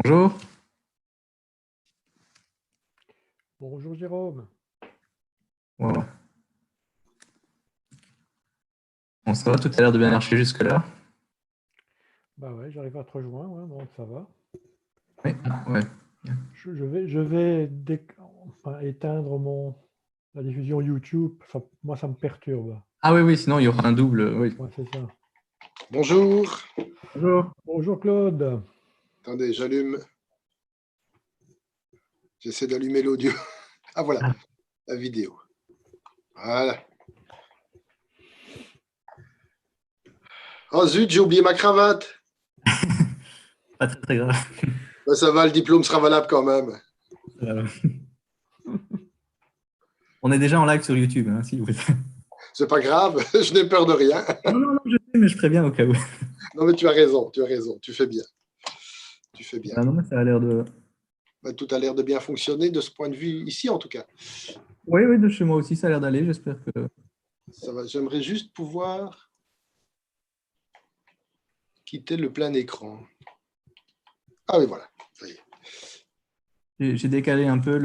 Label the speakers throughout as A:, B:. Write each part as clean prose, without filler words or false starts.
A: Bonjour.
B: Bonjour Jérôme.
A: Wow. Bon, ça va, tout a l'air de bien marcher jusque-là.
B: Bah ouais, j'arrive à te rejoindre, hein, donc ça va.
A: Oui, ouais.
B: Je vais enfin, éteindre la diffusion YouTube. Moi, ça me perturbe.
A: Ah oui, oui, sinon il y aura un double. Oui.
B: Ouais, c'est ça.
C: Bonjour.
A: Bonjour.
B: Bonjour Claude.
C: Attendez, j'allume. J'essaie d'allumer l'audio. Ah voilà, la vidéo. Voilà. Oh zut, j'ai oublié ma cravate.
A: Pas très, très grave.
C: Ben, ça va, le diplôme sera valable quand même.
A: On est déjà en live sur YouTube, hein, si vous voulez.
C: C'est pas grave, je n'ai peur de rien.
A: Non, non, non, je sais, mais je préviens au cas où.
C: Non mais tu as raison, tu fais bien. Tu fais bien.
A: Ah, non, mais ça a l'air de...
C: Ben, tout a l'air de bien fonctionner de ce point de vue ici en tout cas.
A: Oui, oui, de chez moi aussi, ça a l'air d'aller, j'espère que...
C: Ça va. J'aimerais juste pouvoir quitter le plein écran. Ah oui, voilà, ça y est.
A: J'ai décalé un peu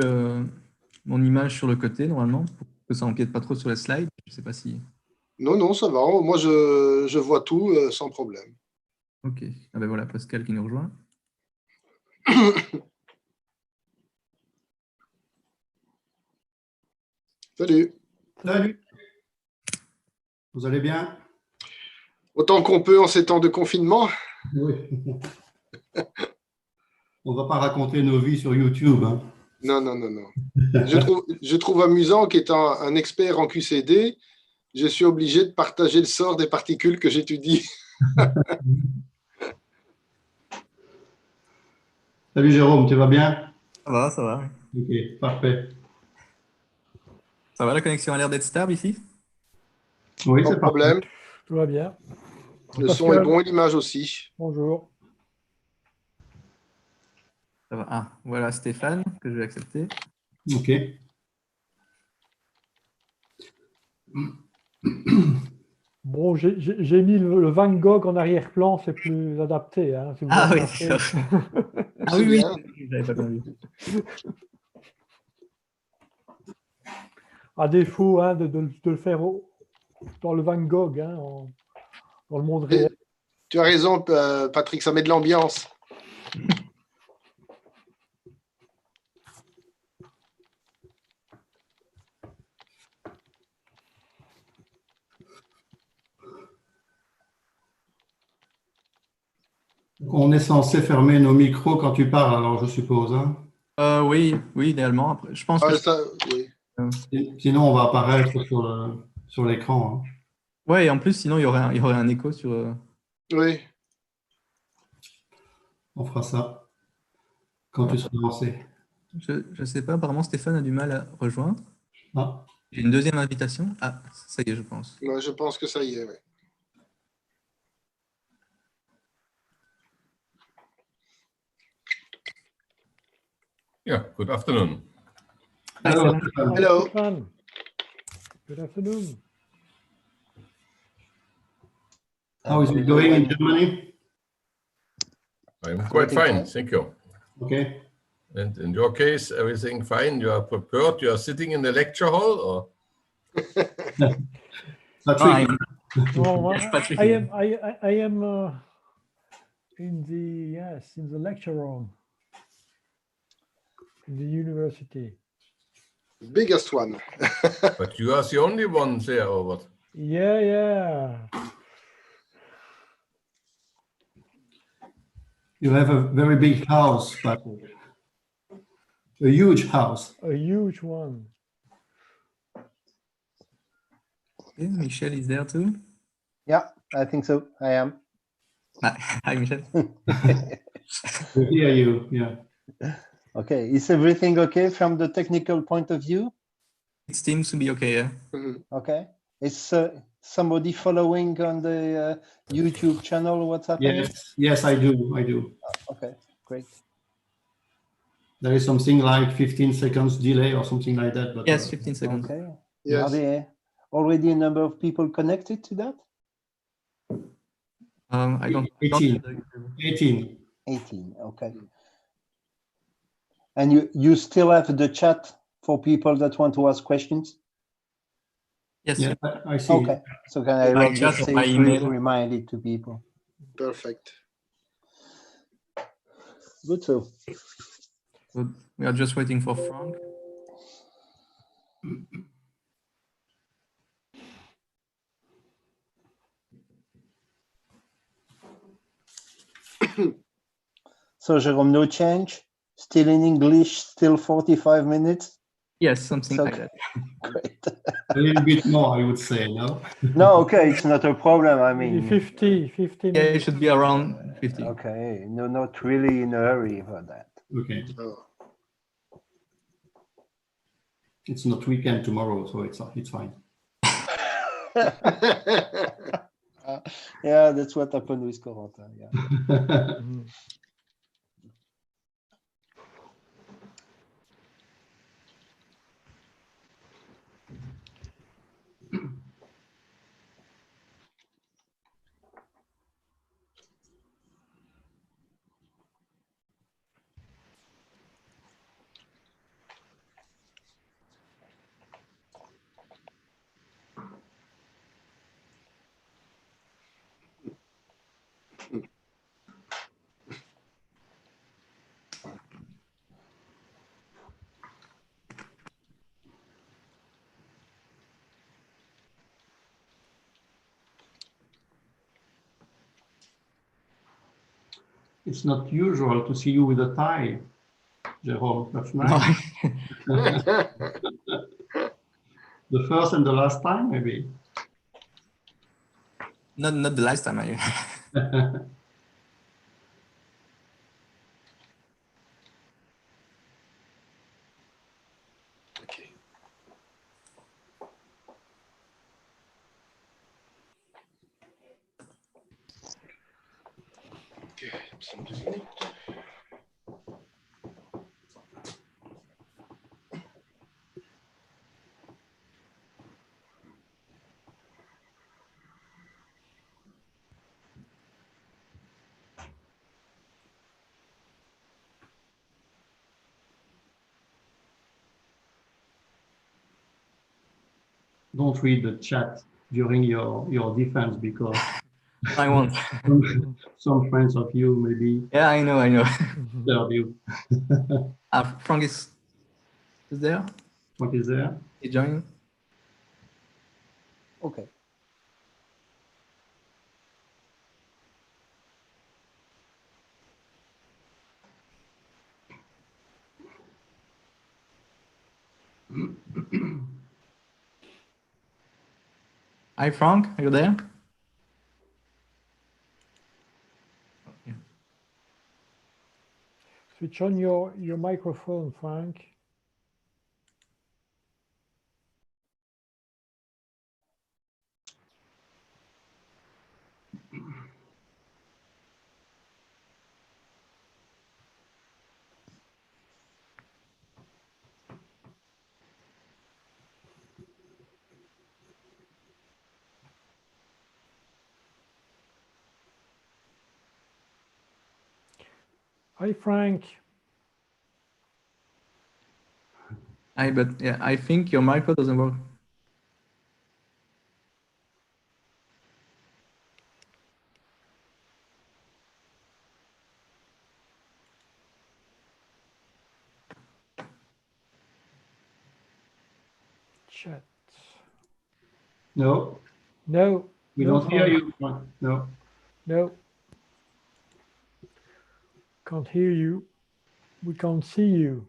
A: mon image sur le côté, normalement, pour que ça empiète pas trop sur les slides. Je ne sais pas si...
C: Non, non, ça va. Moi, je vois tout sans problème.
A: Ok. Ah ben voilà, Pascal qui nous rejoint.
C: Salut.
D: Salut. Vous allez bien?
C: Autant qu'on peut en ces temps de confinement.
D: Oui. On ne va pas raconter nos vies sur YouTube. Hein.
C: Non, non, non, non. Je trouve amusant qu'étant un expert en QCD, je suis obligé de partager le sort des particules que j'étudie.
D: Salut Jérôme, tu vas bien?
A: Ça va, ça va.
D: Ok, parfait.
A: Ça va, la connexion a l'air d'être stable ici?
D: Oui,
C: Pas
D: c'est
C: de
D: parfait.
C: problème.
B: Tout va bien.
C: Le son est bon et l'image aussi.
B: Bonjour.
A: Ça va. Ah, voilà Stéphane, que je vais accepter.
D: Ok.
B: Bon, j'ai mis le Van Gogh en arrière-plan, c'est plus adapté. Hein, si vous
A: Ah
B: avez
A: oui,
B: remarqué.
A: c'est ça. Ah
C: C'est
A: oui, oui,
C: bien.
A: je n'avais pas bien vu.
B: À défaut hein, de le faire dans le Van Gogh, hein, dans le monde réel.
C: Tu as raison, Patrick, ça met de l'ambiance.
D: On est censé fermer nos micros quand tu parles, alors je suppose. Hein?
A: Oui, oui, idéalement. Après, je pense que...
C: Ça, oui.
D: Sinon, on va apparaître sur l'écran. Hein.
A: Ouais, et en plus, sinon, il y aurait un écho sur...
C: Oui.
D: On fera ça quand tu seras lancé.
A: Je ne sais pas, apparemment, Stéphane a du mal à rejoindre.
D: Ah.
A: J'ai une deuxième invitation. Ah, ça y est, je pense.
C: Ouais, je pense que ça y est, oui.
E: Yeah, good afternoon.
D: Hello.
C: Hello.
B: Stéphane. Good afternoon.
D: How is it going in Germany?
E: I'm quite fine, thank you.
D: Okay.
E: And in your case, everything fine? You are prepared? You are sitting in the lecture hall, or?
D: Patrick.
B: No,
A: Yes, Patrick.
B: I am in the lecture room in the university.
C: Biggest one.
E: But you are the only one there, or what?
B: Yeah, yeah.
D: You have a very big house, Patrick. A huge house.
B: A huge one.
A: Okay, Michel is there too.
F: Yeah, I think so. I am.
A: Hi, Michel.
D: We hear you, yeah.
F: Okay, is everything okay from the technical point of view?
A: It seems to be okay, yeah.
F: Okay. Is somebody following on the YouTube channel what's happening?
D: Yes, I do.
F: Okay, great.
D: There is something like 15 seconds delay or something like that. But,
A: Yes, 15 seconds.
F: Okay.
C: Yes.
F: Are there already a number of people connected to that?
A: I don't...
D: 18. 18.
F: 18, okay. And you still have the chat for people that want to ask questions?
A: Yes.
D: Yeah, I see.
F: Okay, so can I
A: By
F: will
A: chat
F: just
A: or by
F: say
A: email?
F: remind it to people.
C: Perfect.
F: Good, so.
A: So we are just waiting for Frank.
F: So Jérôme, no change? Still in English, still 45 minutes?
A: Yes, something
F: So-
A: like that.
F: Great.
D: A little bit more, I would say, no?
F: No, okay, it's not a problem. I
B: Maybe
F: mean,
B: 50
A: Yeah, it
B: minutes.
A: should be around 50.
F: okay, no, not really in a hurry for that.
D: Okay.
C: Oh.
D: It's not weekend tomorrow, so it's fine.
F: Yeah, that's what happened with Corentin. Yeah.
B: Mhm.
D: It's not usual to see you with a tie, Jérôme. That's nice. The first and the last time, maybe.
A: Not the last time I.
C: Okay. Okay, some minutes.
D: Don't read the chat during your defense because
A: I won't.
D: some friends of you maybe
A: Yeah, I know.
B: Mhm.
D: serve you.
A: Frank is there?
D: What is there?
A: He joined?
F: Okay.
A: Hi, Frank. Are you there?
B: Switch on your microphone, Frank. Hi, Frank.
A: But yeah, I think your micro doesn't work.
B: Chat.
D: No,
B: No.
D: we
B: no,
D: don't hear
B: Frank.
D: you. No.
B: No. Can't hear you. We can't see you.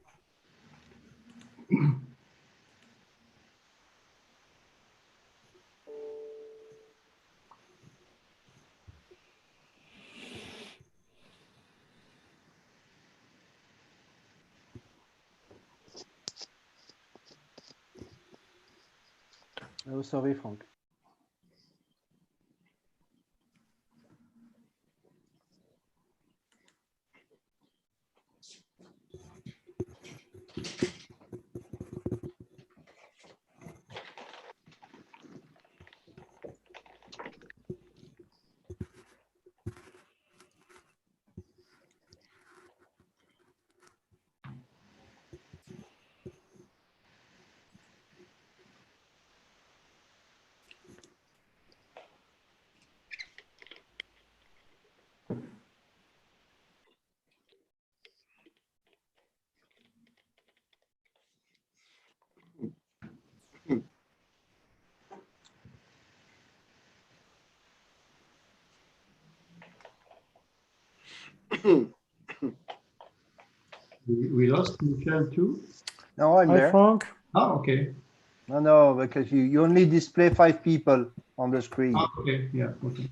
F: Oh, sorry, Frank.
D: We lost Michel too.
F: No, I'm
B: Hi,
F: there.
B: Frank.
D: Oh, okay.
F: No, because you only display 5 people on the screen.
D: Oh, okay. Yeah. Okay.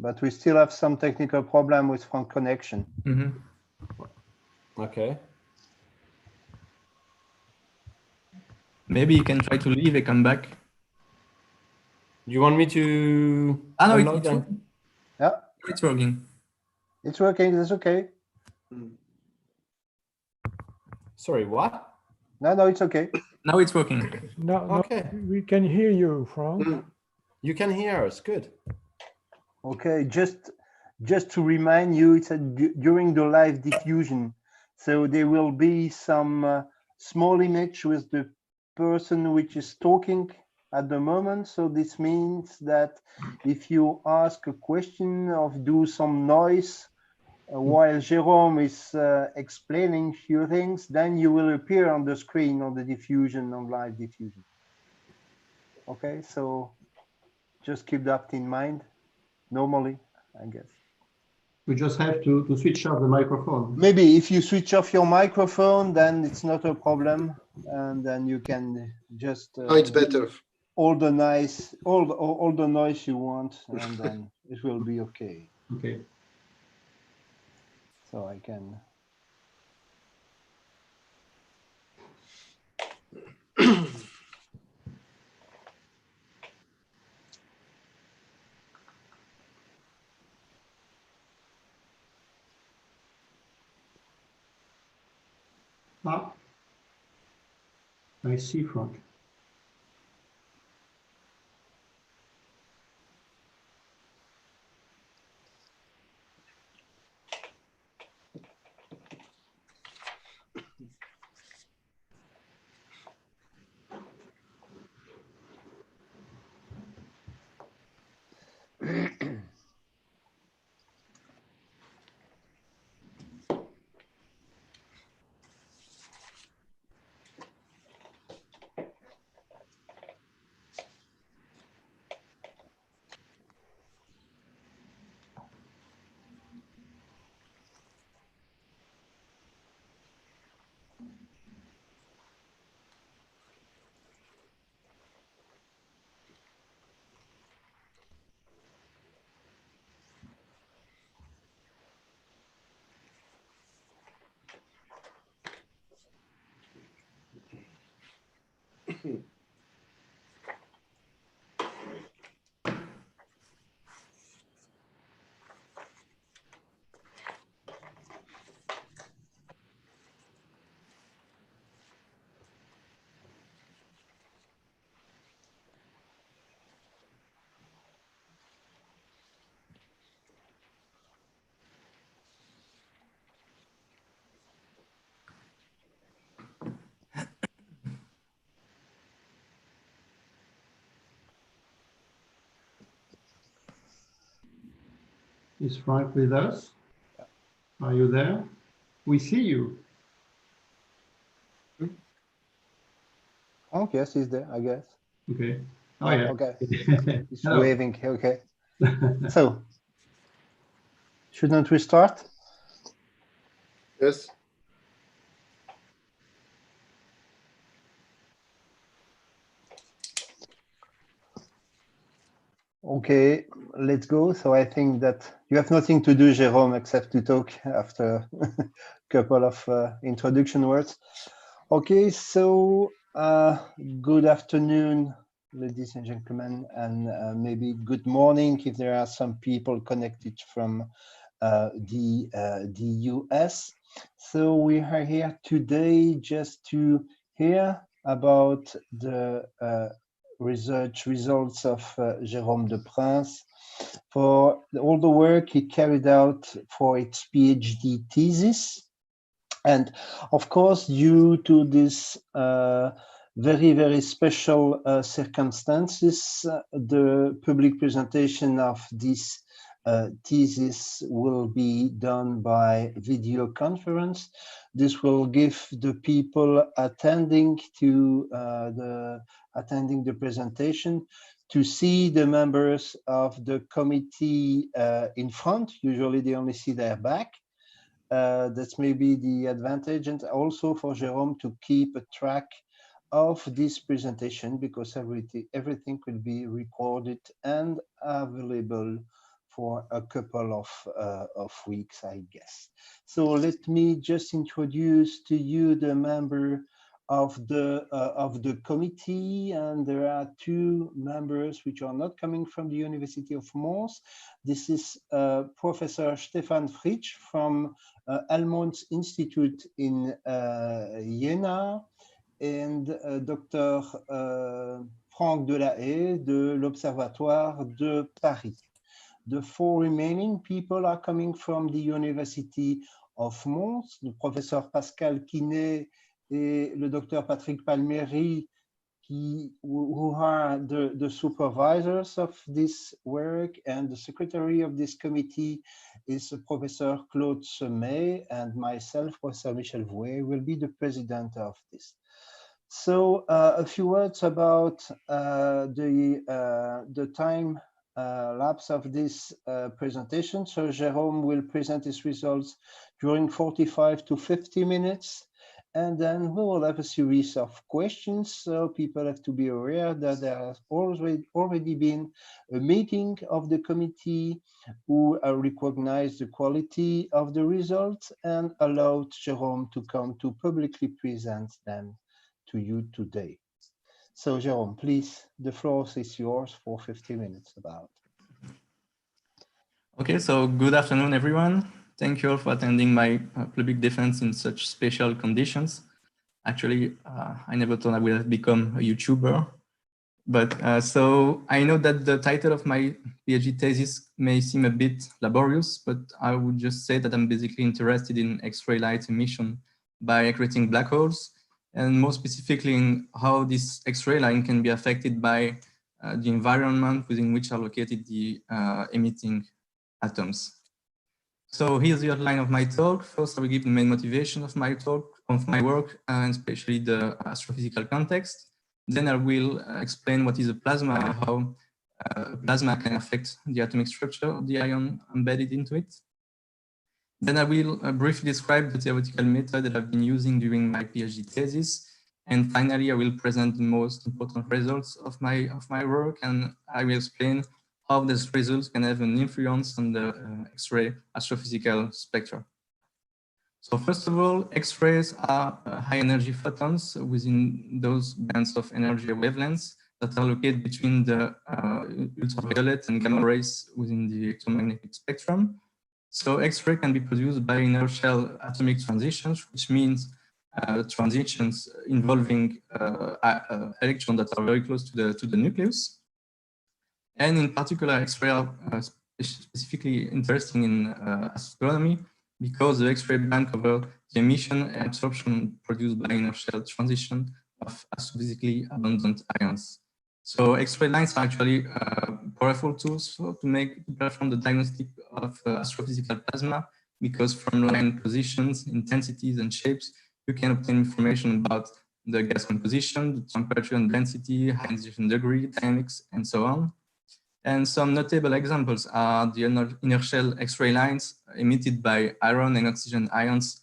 F: But we still have some technical problem with Frank connection.
G: Okay.
A: Maybe you can try to leave and come back.
G: You want me to?
A: Ah, no,
G: unload
A: it's
G: them?
A: working.
F: Yeah,
A: It's working.
F: it's working. That's okay.
G: Sorry, what?
F: No, it's okay.
A: Now it's working.
B: No,
G: Okay.
B: we can hear you, Frank.
G: You can hear us. Good.
F: Okay, just to remind you, it's during the live diffusion. So there will be some small image with the person which is talking at the moment. So this means that if you ask a question or do some noise while Jérôme is explaining few things, then you will appear on the screen on the diffusion, on live diffusion. Okay, so just keep that in mind. Normally, I guess.
D: We just have to switch off the microphone.
F: Maybe if you switch off your microphone, then it's not a problem, and then you can just
C: It's better.
F: all the noise you want, and then it will be okay.
D: Okay.
F: So I can.
D: Ah, I see, Frank. Is Frank with us? Are you there? We see you.
F: Oh, yes, he's there, I guess.
D: Okay. Oh, yeah.
F: Okay. He's
D: Hello.
F: waving. Okay. So, shouldn't we start?
C: Yes.
F: Okay, let's go. So I think that you have nothing to do, Jérôme, except to talk after a couple of introduction words. Okay, so good afternoon, ladies and gentlemen, and maybe good morning if there are some people connected from the US. So we are here today just to hear about the research results of Jérôme Deprince for all the work he carried out for its PhD thesis. And of course, due to this very, very special circumstances, the public presentation of this thesis will be done by video conference. This will give the people attending to the presentation to see the members of the committee in front. Usually they only see their back. That's maybe the advantage, and also for Jérôme to keep a track of this presentation, because everything will be recorded and available for a couple of weeks, I guess. So let me just introduce to you the member of the committee, and there are two members which are not coming from the University of Mons. This is Professor Stefan Fritsch from Helmholtz Institute in Jena, and Dr. Franck Delahaye de l'Observatoire de Paris. The four remaining people are coming from the University of Mons, le professeur Pascal Quinet et le docteur Patrick Palmieri, who are the supervisors of this work, and the secretary of this committee is Professor Claude Semet, and myself, Professor Michel Vouet, will be the president of this. So a few words about the time lapse of this presentation. So Jérôme will present his results during 45 to 50 minutes. And then we will have a series of questions. So people have to be aware that there has already been a meeting of the committee who recognized the quality of the results and allowed Jérôme to come to publicly present them to you today. So Jérôme, please, the floor is yours for 50 minutes about.
A: Okay, so good afternoon, everyone. Thank you all for attending my public defense in such special conditions. Actually, I never thought I would have become a YouTuber. But so I know that the title of my PhD thesis may seem a bit laborious, but I would just say that I'm basically interested in X-ray light emission by accreting black holes, and more specifically in how this X-ray line can be affected by the environment within which are located the emitting atoms. So here's the outline of my talk. First, I will give the main motivation of my talk, of my work, and especially the astrophysical context. Then I will explain what is a plasma and how plasma can affect the atomic structure of the ion embedded into it. Then I will briefly describe the theoretical method that I've been using during my PhD thesis. And finally, I will present the most important results of my work, and I will explain how these results can have an influence on the X-ray astrophysical spectra. So first of all, X-rays are high energy photons within those bands of energy wavelengths that are located between the ultraviolet and gamma rays within the electromagnetic spectrum. So X-ray can be produced by inertial atomic transitions, which means transitions involving electrons that are very close to the nucleus. And in particular, X-ray are specifically interesting in astronomy because the X-ray band covers the emission and absorption produced by inertial transition of astrophysically abundant ions. So X-ray lines are actually powerful tools to perform the diagnostic of astrophysical plasma, because from line positions, intensities, and shapes, you can obtain information about the gas composition, the temperature and density, ionization degree, dynamics, and so on. And some notable examples are the inertial X-ray lines emitted by iron and oxygen ions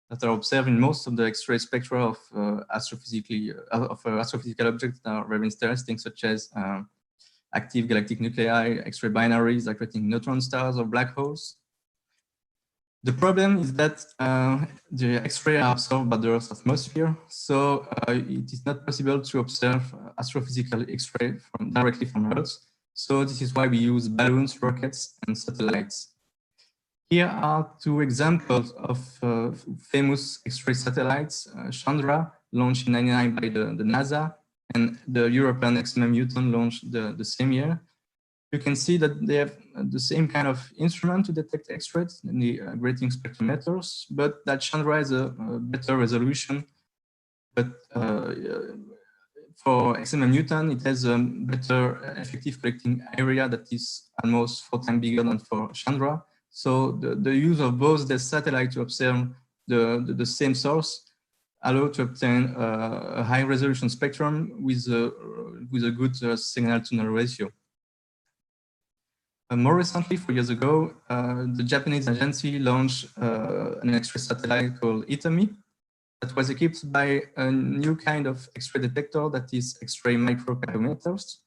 A: that are observed in most of the X-ray spectra of astrophysical objects that are very interesting, such as active galactic nuclei, X-ray binaries, accreting neutron stars, or black holes. The problem is that the X-ray are absorbed by the Earth's atmosphere, so it is not possible to observe astrophysical X-ray directly from Earth. So this is why we use balloons, rockets, and satellites. Here are two examples of famous X-ray satellites, Chandra, launched in 1999 by the NASA, and the European Newton, launched the same year. You can see that they have the same kind of instrument to detect X-rays, the grating spectrometers, but that Chandra has a better resolution. But for XMM Newton, it has a better effective collecting area that is almost 4 times bigger than for Chandra. So the use of both the satellite to observe the same source allow to obtain a high resolution spectrum with a good signal to noise ratio. More recently, 4 years ago, the Japanese agency launched an X-ray satellite called Hitomi that was equipped by a new kind of X-ray detector that is X-ray microcalorimeters,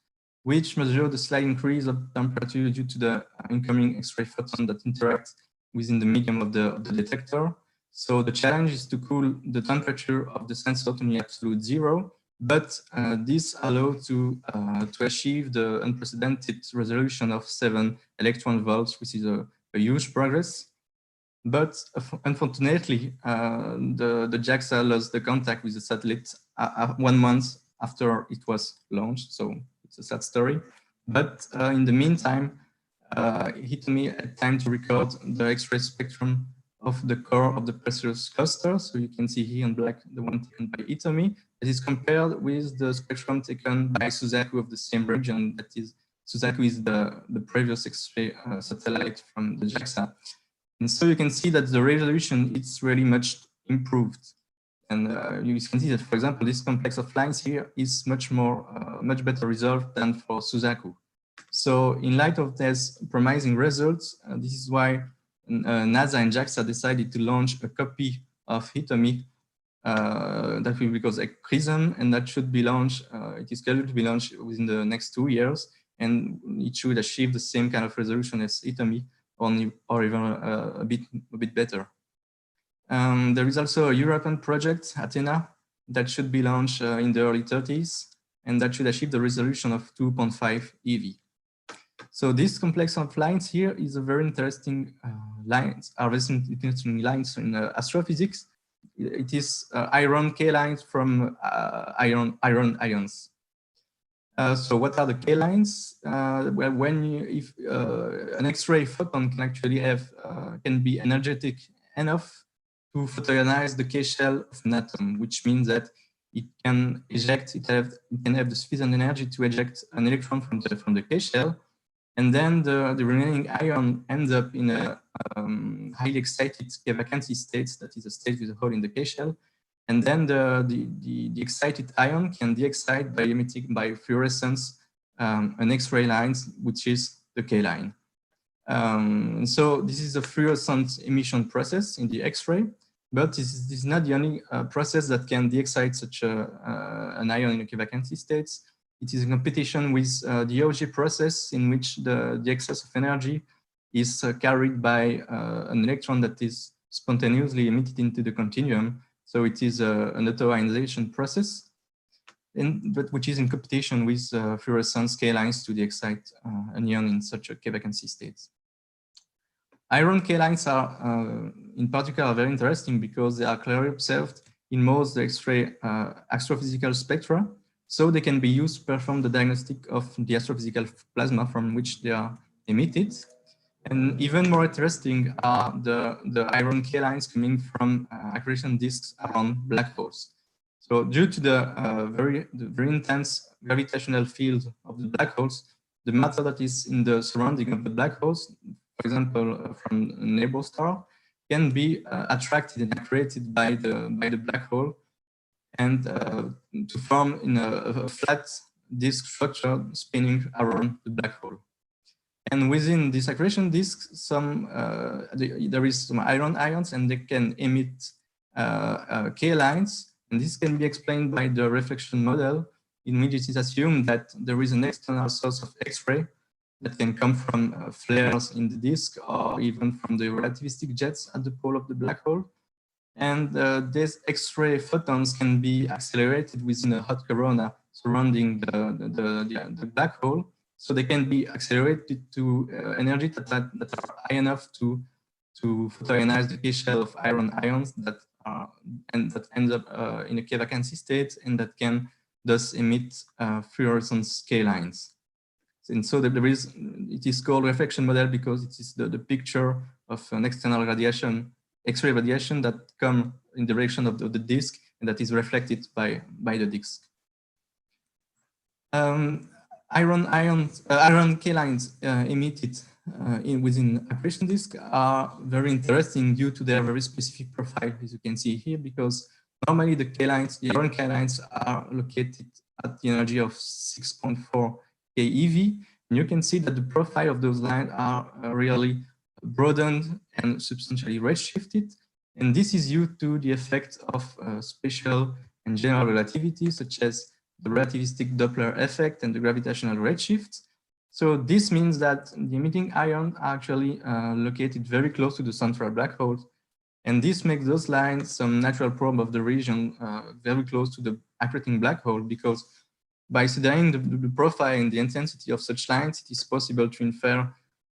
A: which measure the slight increase of temperature due to the incoming X-ray photon that interact within the medium of the detector. So the challenge is to cool the temperature of the sensor to near absolute zero, but this allows to achieve the unprecedented resolution of 7 electron volts, which is a huge progress. But unfortunately, the JAXA lost the contact with the satellite 1 month after it was launched. So it's a sad story. But in the meantime, Hitomi had time to record the X-ray spectrum of the core of the precious cluster. So you can see here in black the one taken by Hitomi. It is compared with the spectrum taken by Suzaku of the same region. That is, Suzaku is the previous X-ray satellite from the JAXA. And so you can see that the resolution is really much improved. And you can see that, for example, this complex of lines here is much better resolved than for Suzaku. So in light of these promising results, this is why NASA and JAXA decided to launch a copy of Hitomi that will be called a CRISM, and that should be launched, it is scheduled to be launched within the next 2 years, and it should achieve the same kind of resolution as Hitomi, or even a bit better. There is also a European project, Athena, that should be launched in the early 30s, and that should achieve the resolution of 2.5 eV. So this complex of lines here is a very interesting interesting lines in astrophysics. It is iron K lines from iron ions. So what are the K lines? Well, if an X-ray photon can actually can be energetic enough to photoionize the K shell of an atom, which means that it can eject. It can have the sufficient energy to eject an electron from the K shell, and then the remaining ion ends up in a highly excited K vacancy state, that is a state with a hole in the K shell. And then the excited ion can de-excite by emitting by fluorescence an X-ray line, which is the K line. So this is a fluorescent emission process in the X-ray, but this is not the only process that can de-excite such an ion in a K vacancy state. It is in competition with the Auger process, in which the excess of energy is carried by an electron that is spontaneously emitted into the continuum. So it is an auto-ionization process, but which is in competition with fluorescence K lines to de-excite an ion in such a K vacancy state. Iron K lines are, in particular, very interesting because they are clearly observed in most X-ray astrophysical spectra. So they can be used to perform the diagnostic of the astrophysical plasma from which they are emitted. And even more interesting are the iron K lines coming from accretion disks around black holes. So due to the very intense gravitational field of the black holes, the matter that is in the surrounding of the black holes, for example, from a neighbor star, can be attracted and accreted by the black hole, and to form in a flat disk structure spinning around the black hole. And within this accretion disk, there is some iron ions, and they can emit K lines. And this can be explained by the reflection model, in which it is assumed that there is an external source of X-ray that can come from flares in the disk, or even from the relativistic jets at the pole of the black hole. And these X-ray photons can be accelerated within a hot corona surrounding the black hole. So they can be accelerated to energy that are high enough to photoionize the K shell of iron ions that ends up in a K vacancy state, and that can thus emit fluorescence K lines. And so it is called reflection model because it is the picture of an external radiation, X-ray radiation, that come in the direction of the disk, and that is reflected by the disk. Iron K lines emitted within accretion disk are very interesting due to their very specific profile, as you can see here, because normally the iron K lines are located at the energy of 6.4 keV. And you can see that the profile of those lines are really broadened and substantially redshifted. And this is due to the effect of special and general relativity, such as the relativistic Doppler effect and the gravitational redshift. So this means that the emitting ions are actually located very close to the central black hole. And this makes those lines some natural probe of the region very close to the accreting black hole, because by studying the profile and the intensity of such lines, it is possible to infer,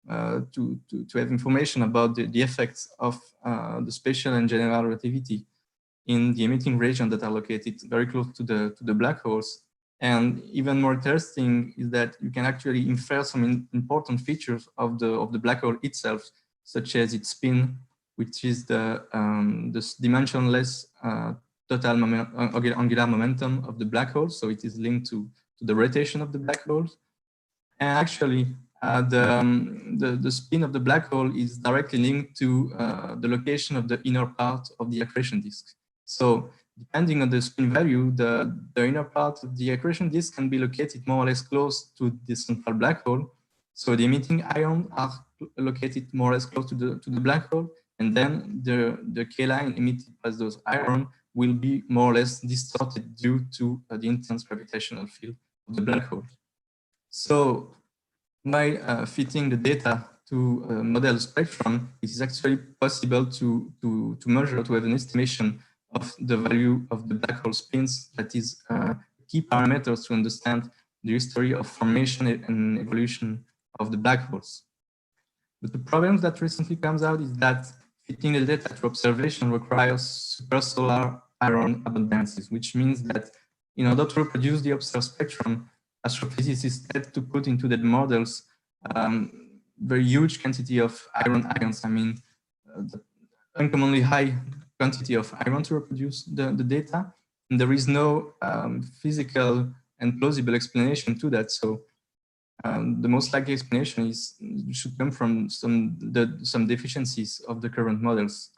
A: to have information about the effects of the special and general relativity in the emitting region that are located very close to the black holes. And even more interesting is that you can actually infer some important features of the black hole itself, such as its spin, which is the dimensionless total angular momentum of the black hole. So it is linked to the rotation of the black holes. And actually, the spin of the black hole is directly linked to the location of the inner part of the accretion disk. So depending on the spin value, the inner part of the accretion disk can be located more or less close to the central black hole. So the emitting ions are located more or less close to the black hole. And then the K line emitted by those ions will be more or less distorted due to the intense gravitational field of the black hole. So by fitting the data to a model spectrum, it is actually possible to measure, to have an estimation of the value of the black hole spins. That is key parameters to understand the history of formation and evolution of the black holes. But the problem that recently comes out is that fitting the data to observation requires supersolar iron abundances, which means that in order to reproduce the observed spectrum, astrophysicists had to put into the models very huge quantity of iron ions. I mean, uncommonly high quantity of iron to reproduce the data. And there is no physical and plausible explanation to that. So the most likely explanation should come from some deficiencies of the current models.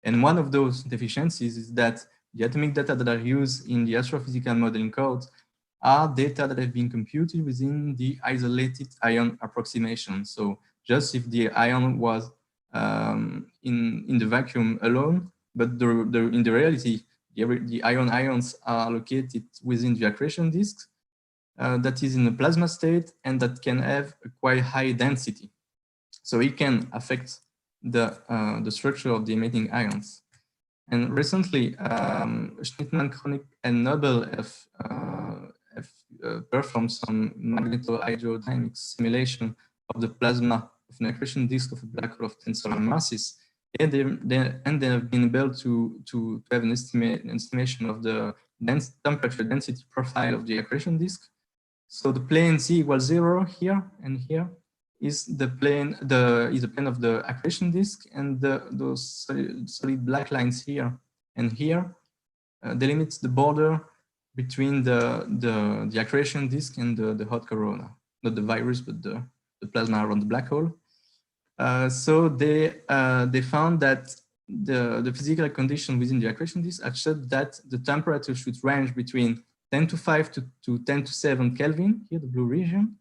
A: And one of those deficiencies is that the atomic data that are used in the astrophysical modeling code are data that have been computed within the isolated ion approximation. So just if the ion was in the vacuum alone, but in the reality, the ions are located within the accretion disk that is in a plasma state and that can have a quite high density. So it can affect the structure of the emitting ions. And recently, Schnittmann, Kronig, and Nobel have performed some magnetohydrodynamic simulation of the plasma of an accretion disk of a black hole of 10 solar masses. And they have been able to have an estimation of the temperature density profile of the accretion disk. So the plane Z equals 0 here and here is the plane of the accretion disk, and those solid black lines here and here delimits the border between the accretion disk and the hot corona, not the virus, but the plasma around the black hole. So they found that the physical condition within the accretion disk are such that the temperature should range between 10 to 5 to 10 to 7 Kelvin, here the blue region,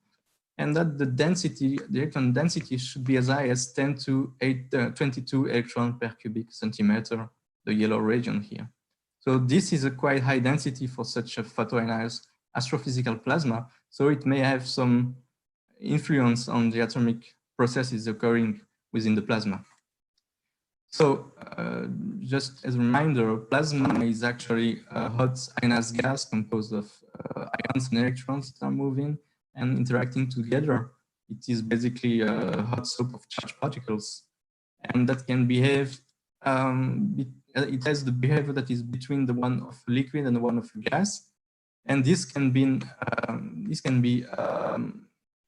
A: and that the density, the electron density should be as high as 10 to 22 electrons per cubic centimeter, the yellow region here. So this is a quite high density for such a photoionized astrophysical plasma. So it may have some influence on the atomic processes occurring within the plasma. So just as a reminder, plasma is actually a hot ionized gas composed of ions and electrons that are moving and interacting together. It is basically a hot soup of charged particles, and that can behave, it has the behavior that is between the one of a liquid and the one of a gas. And this can be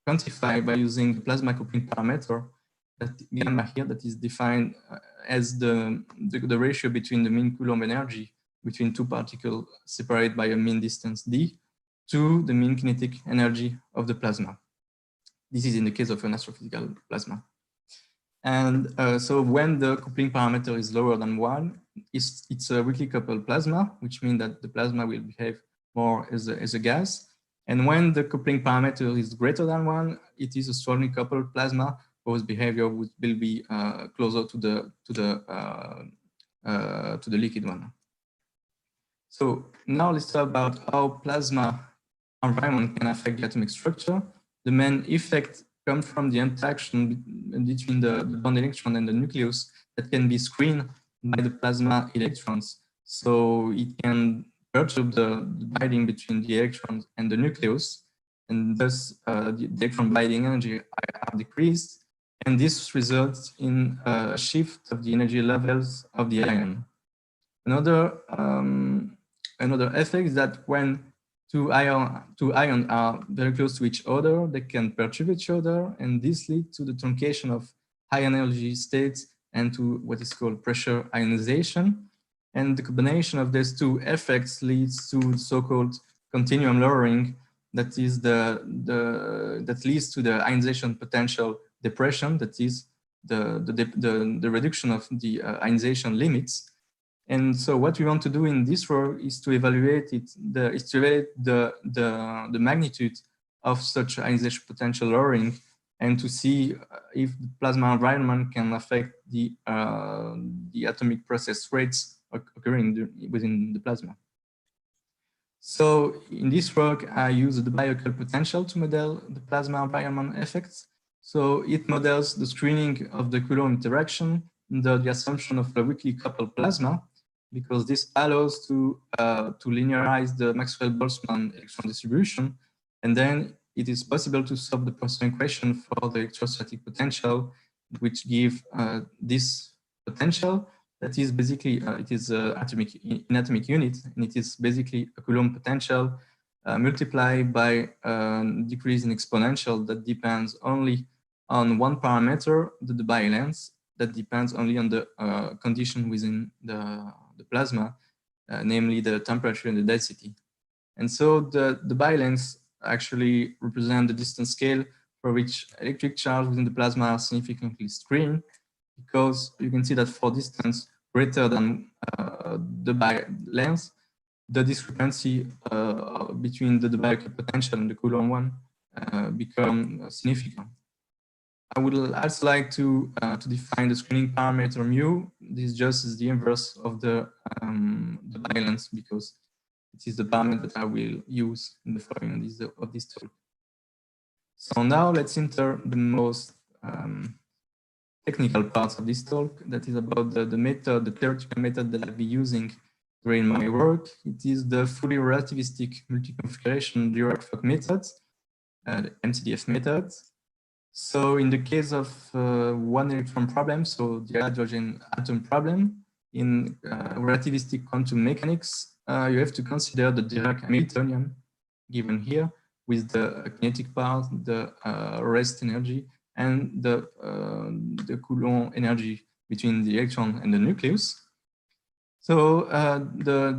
A: quantified by using the plasma coupling parameter, that gamma here, that is defined as the ratio between the mean Coulomb energy between two particles separated by a mean distance d. to the mean kinetic energy of the plasma. This is in the case of an astrophysical plasma. And so when the coupling parameter is lower than 1, it's a weakly coupled plasma, which means that the plasma will behave more as a gas. And when the coupling parameter is greater than 1, it is a strongly coupled plasma whose behavior will be closer to the liquid one. So now let's talk about how plasma environment can affect the atomic structure. The main effect comes from the interaction between the bond electron and the nucleus that can be screened by the plasma electrons. So it can perturb the binding between the electrons and the nucleus, and thus the electron binding energy are decreased, and this results in a shift of the energy levels of the ion. Another effect is that when two ions are very close to each other, they can perturb each other, and this leads to the truncation of high energy states and to what is called pressure ionization. And the combination of these two effects leads to so-called continuum lowering, that is that leads to the ionization potential depression, that is the reduction of the ionization limits. And so what we want to do in this work is to evaluate the magnitude of such ionization potential lowering, and to see if the plasma environment can affect the atomic process rates occurring within the plasma. So in this work, I use the Debye potential to model the plasma environment effects. So it models the screening of the Coulomb interaction under the assumption of a weakly coupled plasma, because this allows to linearize the Maxwell-Boltzmann electron distribution, and then it is possible to solve the Poisson equation for the electrostatic potential, which give this potential that is basically it is in atomic unit, and it is basically a Coulomb potential multiplied by decrease in exponential that depends only on one parameter, the Debye length, that depends only on the condition within the plasma, namely the temperature and the density. And so the Debye lengths actually represent the distance scale for which electric charge within the plasma are significantly screened, because you can see that for distance greater than the Debye length, the discrepancy between the Debye potential and the Coulomb one become significant. I would also like to define the screening parameter mu. This just is the inverse of the Debye length, because it is the parameter that I will use in the following of this talk. So now let's enter the most technical parts of this talk, that is about the method, the theoretical method that I'll be using during my work. It is the fully relativistic multi-configuration Dirac-Fock method, the MCDF method. So in the case of one electron problem, so the hydrogen atom problem, in relativistic quantum mechanics, you have to consider the Dirac Hamiltonian given here, with the kinetic part, the rest energy, and the Coulomb energy between the electron and the nucleus. So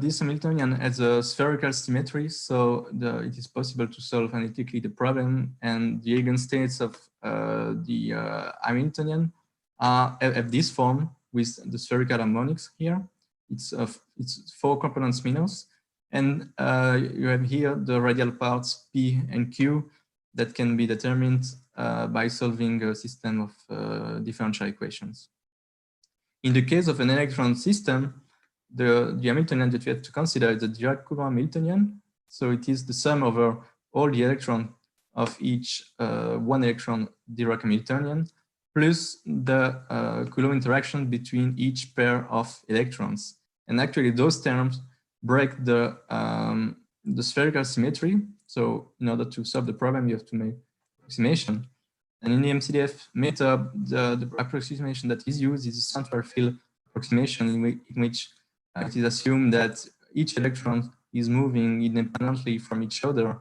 A: this Hamiltonian has a spherical symmetry, so it is possible to solve analytically the problem, and the eigenstates of the Hamiltonian have this form with the spherical harmonics here. It's 4 components minus, and you have here the radial parts P and Q that can be determined by solving a system of differential equations. In the case of an electron system, the Hamiltonian that we have to consider is the Dirac-Coulomb Hamiltonian. So it is the sum over all the electrons of each one electron Dirac Hamiltonian, plus the Coulomb interaction between each pair of electrons. And actually those terms break the spherical symmetry. So in order to solve the problem, you have to make approximation. And in the MCDF method, the approximation that is used is a central field approximation, in which it is assumed that each electron is moving independently from each other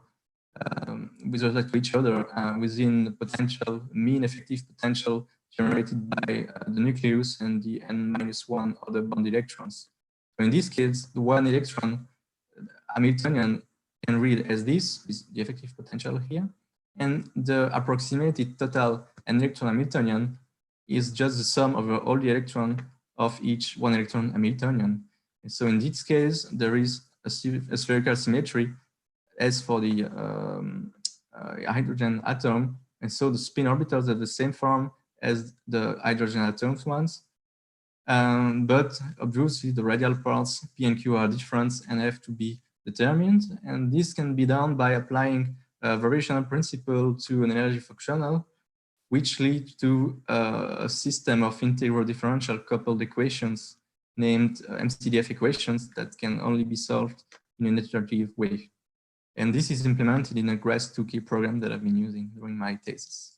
A: with respect to each other within the potential, mean effective potential generated by the nucleus and the n-1 other bond electrons. So in this case, the one electron Hamiltonian can read as this, is the effective potential here. And the approximated total electron Hamiltonian is just the sum over all the electrons of each one electron Hamiltonian. And so in this case, there is a spherical symmetry as for the hydrogen atom. And so the spin orbitals have the same form as the hydrogen atoms ones. But obviously the radial parts P and Q are different and have to be determined. And this can be done by applying a variational principle to an energy functional, which leads to a system of integral differential coupled equations named MCDF equations that can only be solved in an iterative way. And this is implemented in a GRASS2K program that I've been using during my thesis.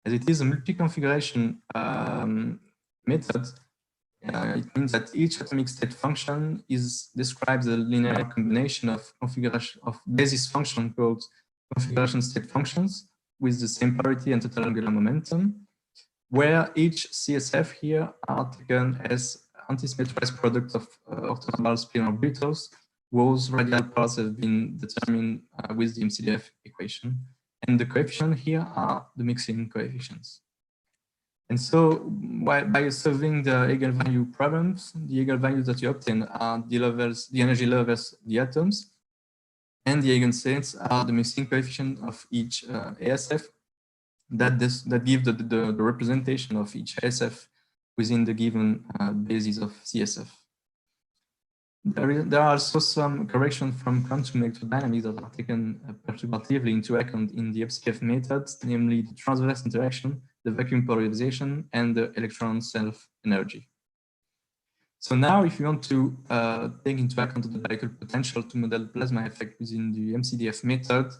A: As it is a multi-configuration method, it means that each atomic state function describes a linear combination of configuration of basis function called configuration state functions with the same parity and total angular momentum, where each CSF here are taken as antisymmetrized product of orthogonal spin orbitals, whose radial parts have been determined with the MCDF equation. And the coefficients here are the mixing coefficients. And so by solving the eigenvalue problems, the eigenvalues that you obtain are the energy levels, the atoms, and the eigenstates are the mixing coefficient of each ASF that give the representation of each ASF within the given basis of CSF. There are also some corrections from quantum electrodynamics that are taken perturbatively into account in the FCF methods, namely the transverse interaction, the vacuum polarization, and the electron self-energy. So now, if you want to take into account the Bickel potential to model plasma effect within the MCDF method,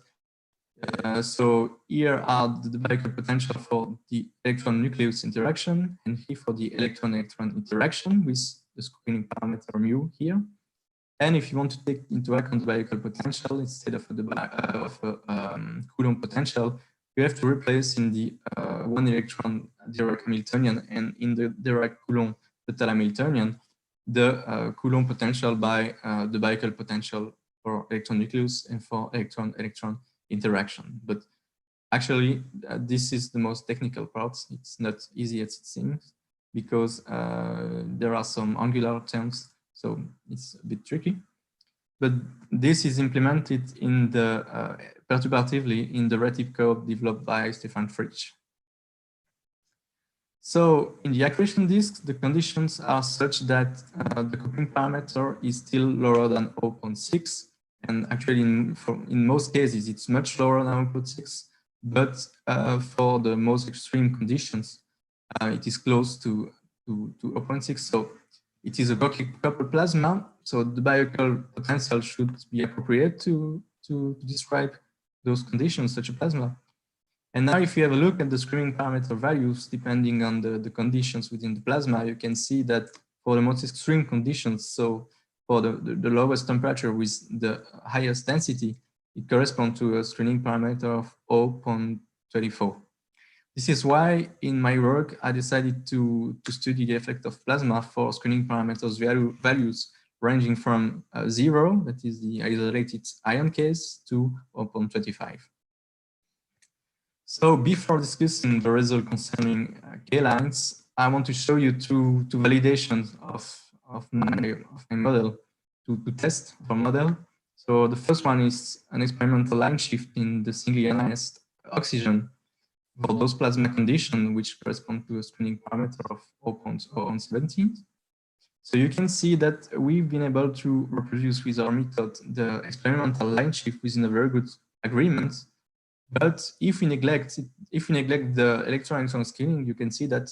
A: so here are the Bickel potential for the electron-nucleus interaction, and here for the electron-electron interaction with the screening parameter mu here. And if you want to take into account the Bickel potential instead of Coulomb potential, you have to replace in the one electron Dirac Hamiltonian and in the Dirac Coulomb total Hamiltonian the Coulomb potential by the Bickel potential for electron nucleus and for electron-electron interaction. But actually, this is the most technical part. It's not easy as it seems because there are some angular terms, so it's a bit tricky. But this is implemented in the perturbatively in the relative curve developed by Stefan Fritsch. So in the accretion disk, the conditions are such that the coupling parameter is still lower than 0.6. And actually, in most cases, it's much lower than 0.6. But for the most extreme conditions, it is close to 0.6. So it is a coupled plasma. So the Bickel potential should be appropriate to describe those conditions, such a plasma. And now if you have a look at the screening parameter values, depending on the conditions within the plasma, you can see that for the most extreme conditions, so for the lowest temperature with the highest density, it corresponds to a screening parameter of 0.24. This is why in my work, I decided to study the effect of plasma for screening parameters values ranging from 0, that is the isolated ion case, to 0.25. So before discussing the result concerning K-lines, I want to show you two validations of my model to test our model. So the first one is an experimental line shift in the singly ionized oxygen for those plasma conditions which correspond to a screening parameter of 0.017. So you can see that we've been able to reproduce with our method the experimental line shift within a very good agreement. But if we neglect the electron-electron scaling, you can see that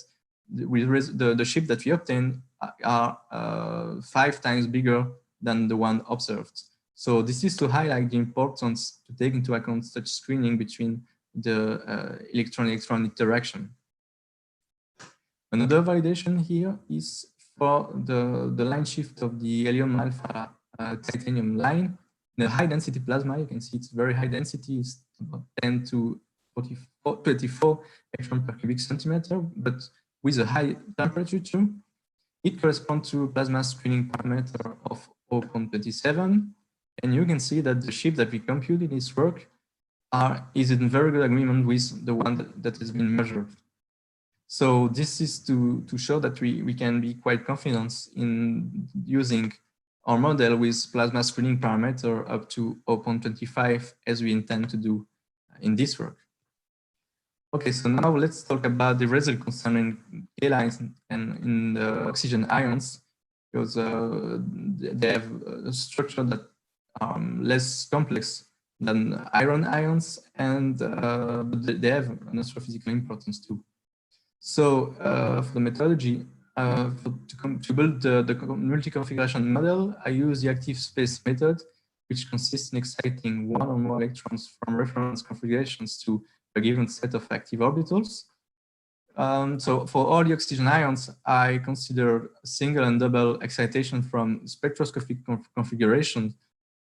A: the shift that we obtain are 5 times bigger than the one observed. So this is to highlight the importance to take into account such screening between the electron-electron interaction. Another validation here is for the line shift of the helium alpha titanium line. In a high density plasma, you can see it's very high density, it's about 10 to 24 electron per cubic centimeter, but with a high temperature too. It corresponds to a plasma screening parameter of 0.27. And you can see that the ship that we compute in this work is in very good agreement with the one that has been measured. So this is to show that we can be quite confident in using our model with plasma screening parameter up to 0.25 as we intend to do in this work. Okay, so now let's talk about the result concerning K lines and in the oxygen ions, because they have a structure that less complex than iron ions, and they have an astrophysical importance too. So for the methodology, to build the multi-configuration model, I use the active space method, which consists in exciting one or more electrons from reference configurations to a given set of active orbitals. So for all the oxygen ions, I consider single and double excitation from spectroscopic configuration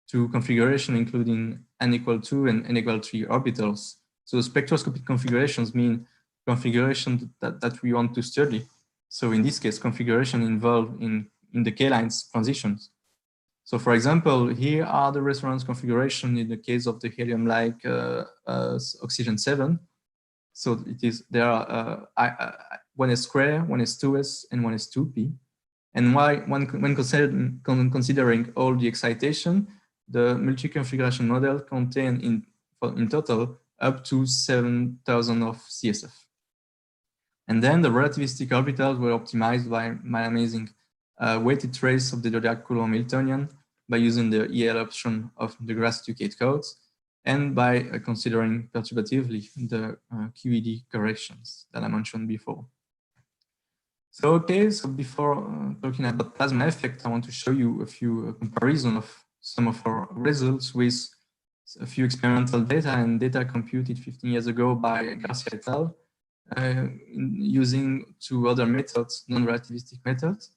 A: to configuration including n=2 and n=3 orbitals. So spectroscopic configurations mean configuration that we want to study. So in this case, configuration involved in the K-lines transitions. So for example, here are the reference configuration in the case of the helium-like oxygen 7. So it is, there are 1s², 1s2s, and 1s2p. And when considering all the excitation, the multi-configuration model contains in total up to 7,000 of CSF. And then the relativistic orbitals were optimized by my amazing weighted trace of the Zodiac-Coulomb Hamiltonian by using the EL option of the Grass-Ducate codes and by considering perturbatively the QED corrections that I mentioned before. So, okay, so before talking about plasma effect, I want to show you a few comparisons of some of our results with a few experimental data and data computed 15 years ago by Garcia et al. Using two other methods, non-relativistic methods.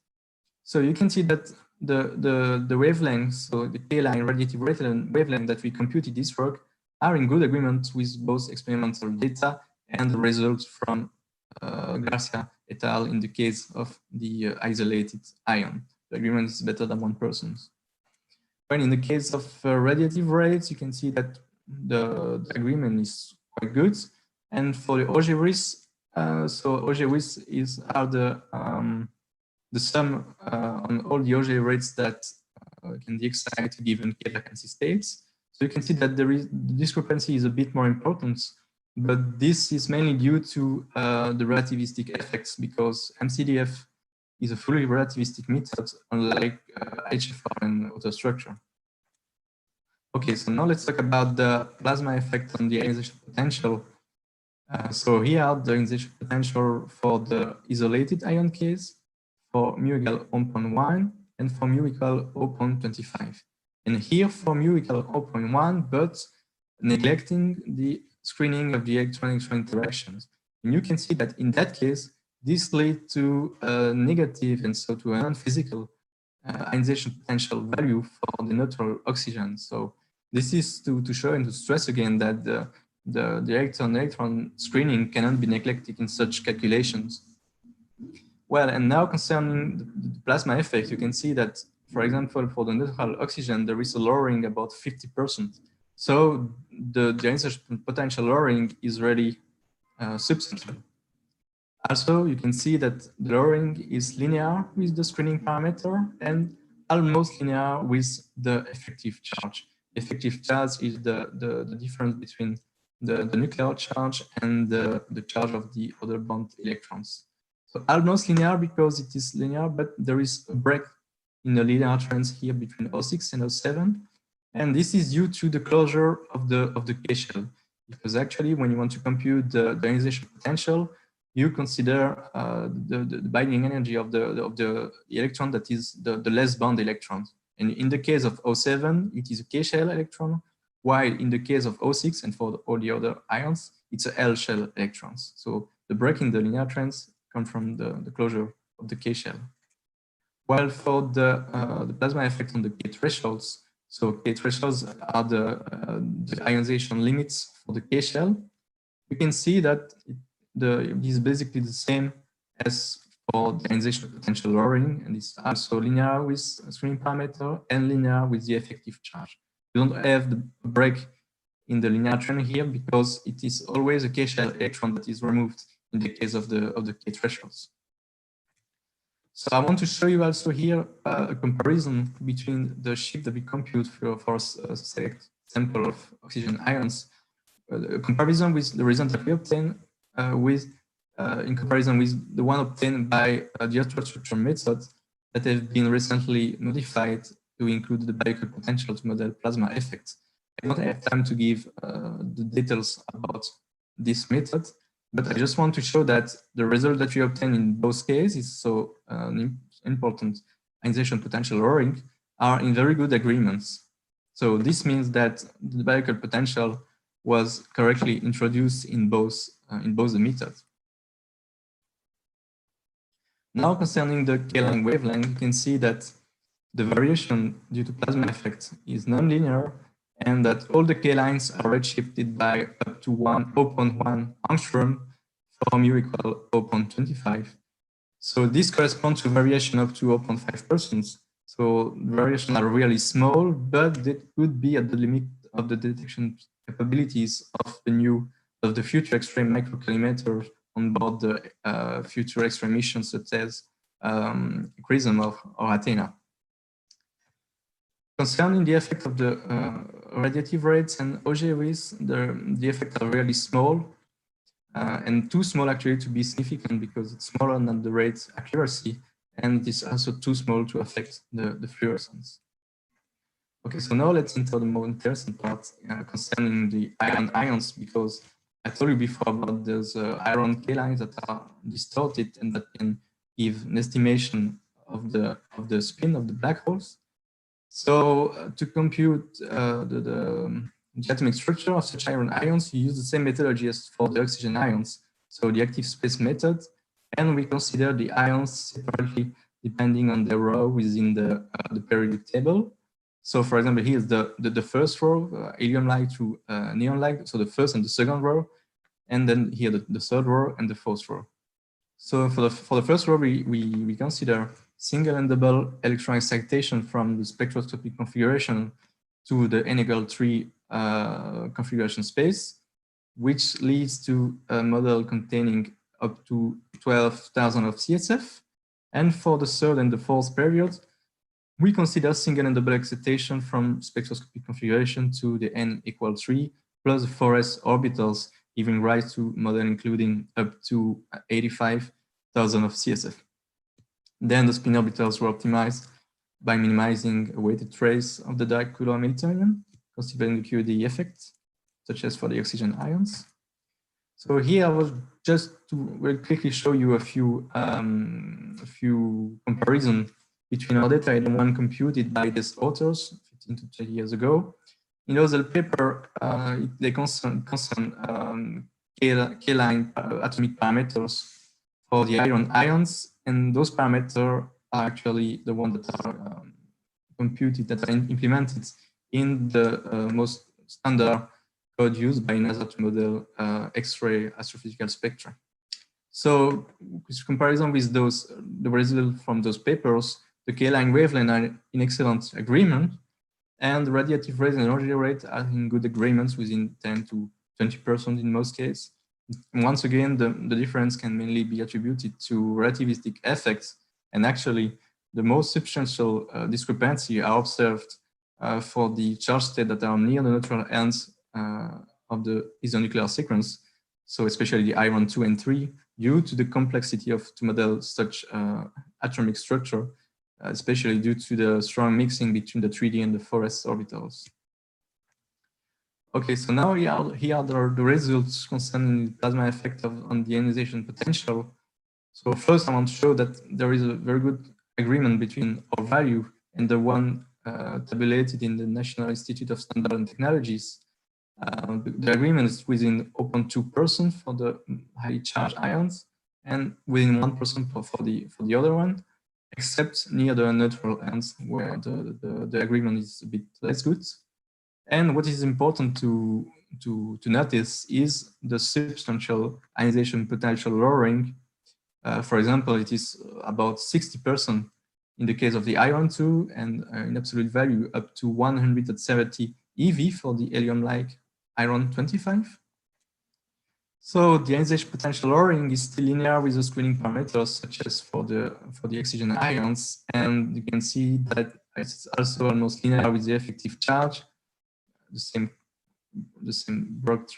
A: So you can see that the wavelengths, so the K-line radiative wavelength that we computed this work are in good agreement with both experimental data and the results from Garcia et al. In the case of the isolated ion. The agreement is better than 1%. When in the case of radiative rates, you can see that the agreement is quite good. And for the Auger-Wyss, so Auger-Wyss are the sum on all the Auger rates that can be excited given K-vacancy states. So you can see that the discrepancy is a bit more important, but this is mainly due to the relativistic effects because MCDF is a fully relativistic method, unlike HFR and autostructure. Okay, so now let's talk about the plasma effect on the ionization potential. So here are the ionization potential for the isolated ion case for mu = 0.1 and for mu = 0.25. And here for mu = 0.1, but neglecting the screening of the electron-electron interactions. And you can see that in that case, this leads to a negative and so to a non-physical ionization potential value for the neutral oxygen. So this is to show and to stress again that the electron-electron screening cannot be neglected in such calculations. Well, and now concerning the plasma effect, you can see that, for example, for the neutral oxygen, there is a lowering about 50%. So the ionization potential lowering is really substantial. Also, you can see that the lowering is linear with the screening parameter and almost linear with the effective charge. Effective charge is the difference between the nuclear charge and the charge of the other bond electrons. So almost linear because it is linear, but there is a break in the linear trends here between O6 and O7. And this is due to the closure of the K-shell. Because actually, when you want to compute the ionization potential, you consider the binding energy of the electron that is the less bound electron. And in the case of O7, it is a K-shell electron, while in the case of O6 and for all the other ions, it's a L-shell electrons. So the break in the linear trends come from the closure of the K-shell. While for the plasma effect on the K thresholds, so K thresholds are the ionization limits for the K-shell, you can see that it is basically the same as for the ionization potential lowering, and it's also linear with screening parameter and linear with the effective charge. You don't have the break in the linear trend here because it is always a K-shell electron that is removed in the case of the K thresholds. So I want to show you also here a comparison between the shift that we compute for a select sample of oxygen ions, a comparison with the result that we obtain in comparison with the one obtained by the ultra-structure method that have been recently modified to include the Biochemical potential to model plasma effects. I don't have time to give the details about this method, but I just want to show that the result that we obtain in both cases, so important ionization potential lowering, are in very good agreements. So this means that the Biochemical potential was correctly introduced in both the methods. Now, concerning the K-line wavelength, you can see that the variation due to plasma effect is nonlinear, and that all the K-lines are redshifted by up to 0.1 angstrom for mu equal 0.25. So this corresponds to variation up to 0.5%. So variations are really small, but they could be at the limit of the detection capabilities of the future X-ray microcalorimeters on board the future X-ray missions such as CRISM or Athena. Concerning the effect of the radiative rates and OGWs, the effects are really small and too small actually to be significant because it's smaller than the rate accuracy, and it is also too small to affect the fluorescence. Okay, so now let's enter the more interesting part concerning the ions, because I told you before about those iron K-lines that are distorted and that can give an estimation of the spin of the black holes. So to compute the atomic structure of such iron ions, you use the same methodology as for the oxygen ions, so the active space method, and we consider the ions separately depending on their row within the periodic table. So for example, here's the first row, helium light to neon light, so the first and the second row, and then here the third row and the fourth row. So for the first row, we consider single and double electron excitation from the spectroscopic configuration to the n=3 configuration space, which leads to a model containing up to 12,000 of CSF. And for the third and the fourth period, we consider single and double excitation from spectroscopic configuration to the n=3 plus the 4s orbitals, giving rise to model including up to 85,000 of CSF. Then the spin orbitals were optimized by minimizing a weighted trace of the dipolar Hamiltonian, considering the QED effect, such as for the oxygen ions. So here I was just to very quickly show you a few comparisons between our data and the one computed by these authors 15 to 20 years ago. In the paper, they concern K-line atomic parameters for the iron ions, and those parameters are actually the ones that are computed, that are implemented in the most standard code used by NASA to model X-ray astrophysical spectra. So, with comparison with the results from those papers, the K-line wavelength are in excellent agreement, and the radiative rate and energy rate are in good agreements within 10 to 20% in most cases. And once again, the difference can mainly be attributed to relativistic effects, and actually the most substantial discrepancy are observed for the charge states that are near the neutral ends of the isonuclear sequence, so especially the iron 2 and 3, due to the complexity to model such atomic structure, especially due to the strong mixing between the 3D and the 4s orbitals. Okay, so now here are the results concerning the plasma effect on the ionization potential. So first I want to show that there is a very good agreement between our value and the one tabulated in the National Institute of Standards and Technologies. The agreement is within 0.2% for the highly charged ions and within 1% for the other one, except near the neutral ends where the agreement is a bit less good. And what is important to notice is the substantial ionization potential lowering For example, it is about 60% in the case of the iron 2, and in absolute value up to 170 eV for the helium-like iron 25. So the ionization potential lowering is still linear with the screening parameters, such as for the oxygen ions, and you can see that it's also almost linear with the effective charge. The same break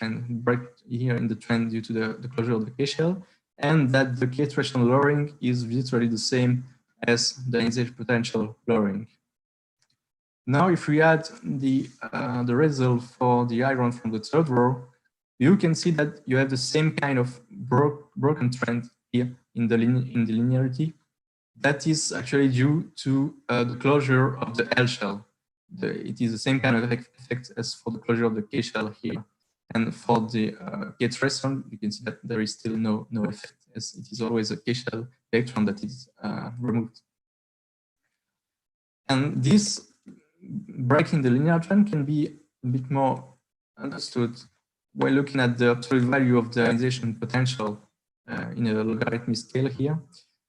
A: here in the trend due to the closure of the K shell, and that the K threshold lowering is virtually the same as the ionization potential lowering. Now, if we add the result for the iron from the third row, you can see that you have the same kind of broken trend here in the linearity. That is actually due to the closure of the L shell. It is the same kind of effect as for the closure of the K shell here. And for the K threshold, you can see that there is still no effect, as it is always a K shell electron that is removed. And this breaking the linear trend can be a bit more understood when looking at the absolute value of the ionization potential in a logarithmic scale here.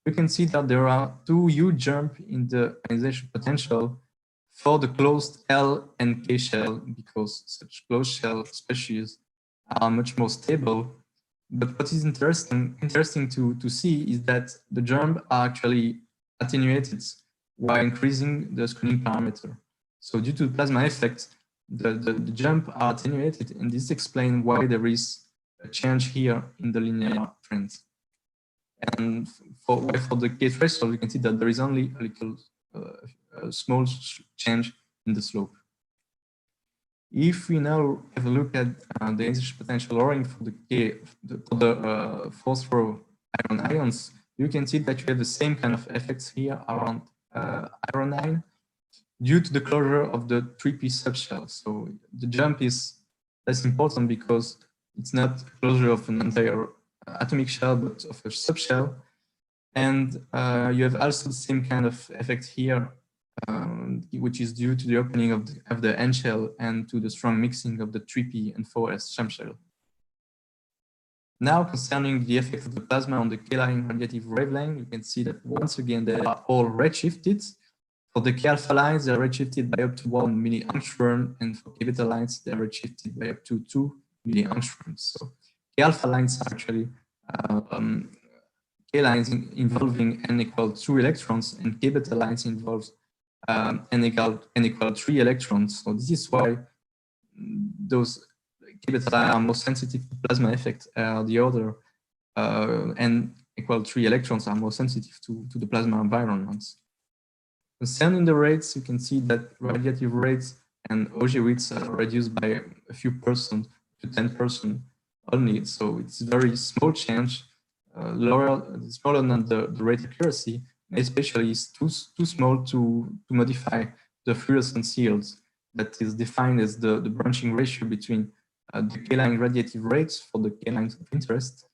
A: You can see that there are two huge jumps in the ionization potential for the closed L and K shell, because such closed shell species are much more stable. But what is interesting to see is that the jumps are actually attenuated while increasing the screening parameter. So due to the plasma effect, the jump are attenuated, and this explains why there is a change here in the linear trend. And for the K threshold, you can see that there is only a little small change in the slope. If we now have a look at the ionization potential lowering for the fourth row iron ions, you can see that you have the same kind of effects here around iron 9 due to the closure of the 3p subshell. So the jump is less important because it's not closure of an entire atomic shell, but of a subshell. And you have also the same kind of effect here, which is due to the opening of the N shell and to the strong mixing of the 3p and 4s subshell. Now, concerning the effect of the plasma on the K-line radiative wavelength, you can see that once again they are all redshifted. For the K-alpha lines, they are redshifted by up to 1 milliangstrom, and for K-beta lines, they are redshifted by up to 2 milliangstroms. So K-alpha lines are actually K-lines involving n equal 2 electrons, and K-beta lines involves n equal 3 electrons. So this is why those K-beta lines are more sensitive to plasma effect. The other n equal 3 electrons are more sensitive to the plasma environments. Concerning the rates, you can see that radiative rates and Auger rates are reduced by a few percent to 10% only. So it's a very small change, smaller than the rate accuracy, especially is too small to modify the fluorescence yields that is defined as the branching ratio between the K-line radiative rates for the K-lines of interest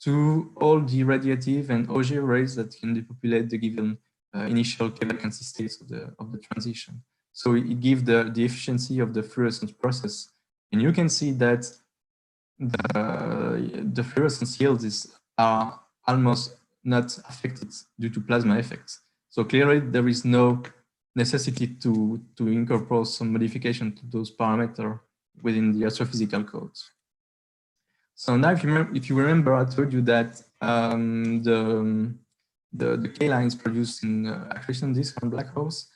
A: to all the radiative and Auger rates that can depopulate the given initial K-vacancy states of the transition. So it gives the efficiency of the fluorescence process. And you can see that the fluorescence yields are almost not affected due to plasma effects. So clearly there is no necessity to incorporate some modification to those parameters within the astrophysical codes. So now if you remember, I told you that the K-lines produced in accretion disk and black holes,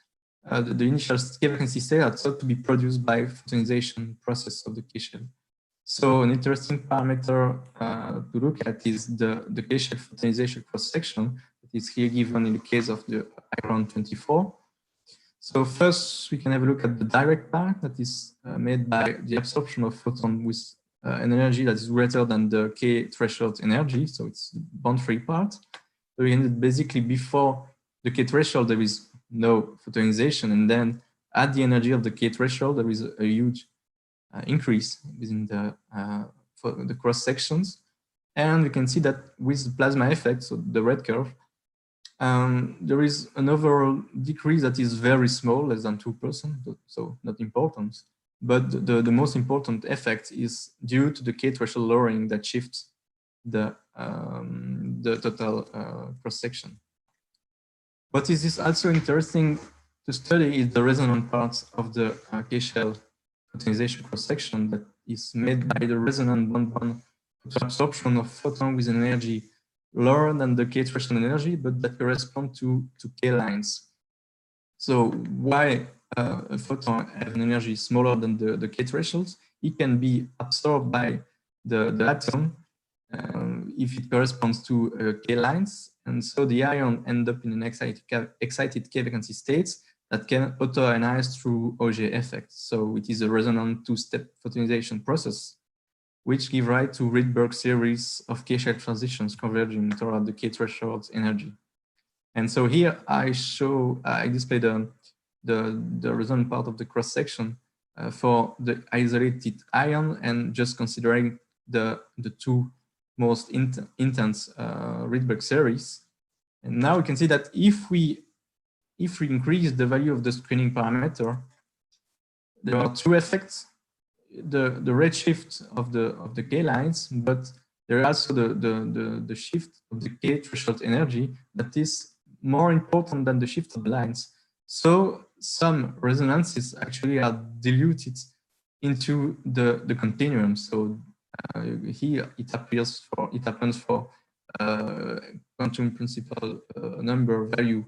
A: the initial K-vacancy state are thought to be produced by photonization process of the K shell. So an interesting parameter to look at is the K shell photonization cross-section that is here given in the case of the iron 24. So first we can have a look at the direct part that is made by the absorption of photon with an energy that is greater than the K threshold energy. So it's the bond-free part. So basically before the K threshold, there is no photonization. And then at the energy of the K threshold, there is a huge increase within the cross sections. And we can see that with the plasma effect, so the red curve, there is an overall decrease that is very small, less than 2%, so not important. But the most important effect is due to the K threshold lowering that shifts the the total cross-section. What is also interesting to study is the resonant parts of the K-shell photonization cross-section that is made by the resonant bond absorption of photon with an energy lower than the K threshold energy, but that correspond to K lines. So why a photon have an energy smaller than the K thresholds? It can be absorbed by the atom if it corresponds to K lines, and so the ion end up in an excited K vacancy states that can auto-ionize through Auger effect. So it is a resonant two-step photonization process, which give rise to Rydberg series of K-shell transitions converging toward the K threshold energy. And so here I display the resonant part of the cross-section for the isolated ion, and just considering the two most intense Rydberg series. And now we can see that if we increase the value of the screening parameter, there are two effects: the redshift of the K lines, but there is also the shift of the K threshold energy that is more important than the shift of the lines. So some resonances actually are diluted into the continuum. So here it happens for quantum principal number value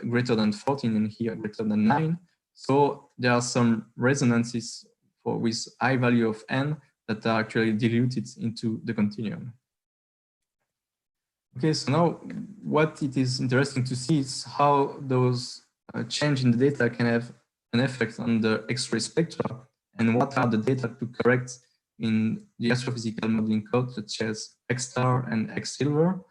A: greater than 14, and here greater than 9. So there are some resonances with high value of n that are actually diluted into the continuum. Okay, so now what it is interesting to see is how those change in the data can have an effect on the X-ray spectra, and what are the data to correct in the astrophysical modeling code, such as X-star and X-silver.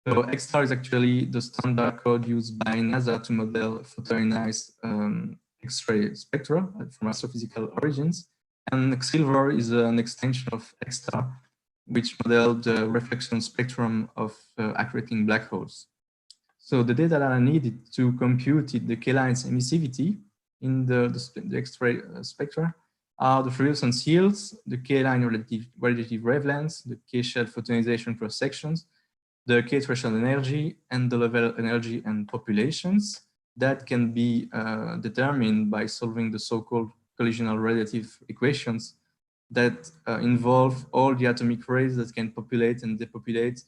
A: So X-star is actually the standard code used by NASA to model photoionized X-ray spectra from astrophysical origins, and X-silver is an extension of X-star, which modeled the reflection spectrum of accreting black holes. So the data that are needed to compute the K-lines emissivity in the X-ray spectra are the fluorescence yields, the K-line radiative wavelengths, the K-shell photonization cross-sections, the K threshold energy, and the level energy and populations that can be determined by solving the so-called collisional radiative equations that involve all the atomic rays that can populate and depopulate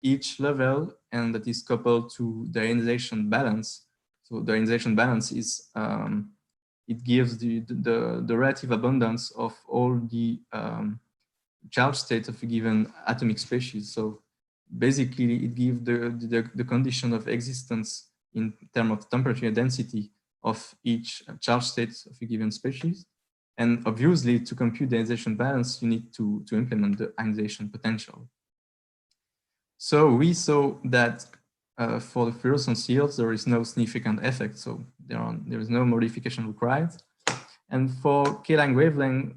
A: each level, and that is coupled to the ionization balance. So the ionization balance is it gives the relative abundance of all the charge states of a given atomic species. So basically, it gives the condition of existence in terms of temperature and density of each charge state of a given species. And obviously, to compute the ionization balance, you need to implement the ionization potential. So we saw that for the fluorescence yields, there is no significant effect. So there is no modification required. And for K-line wavelength,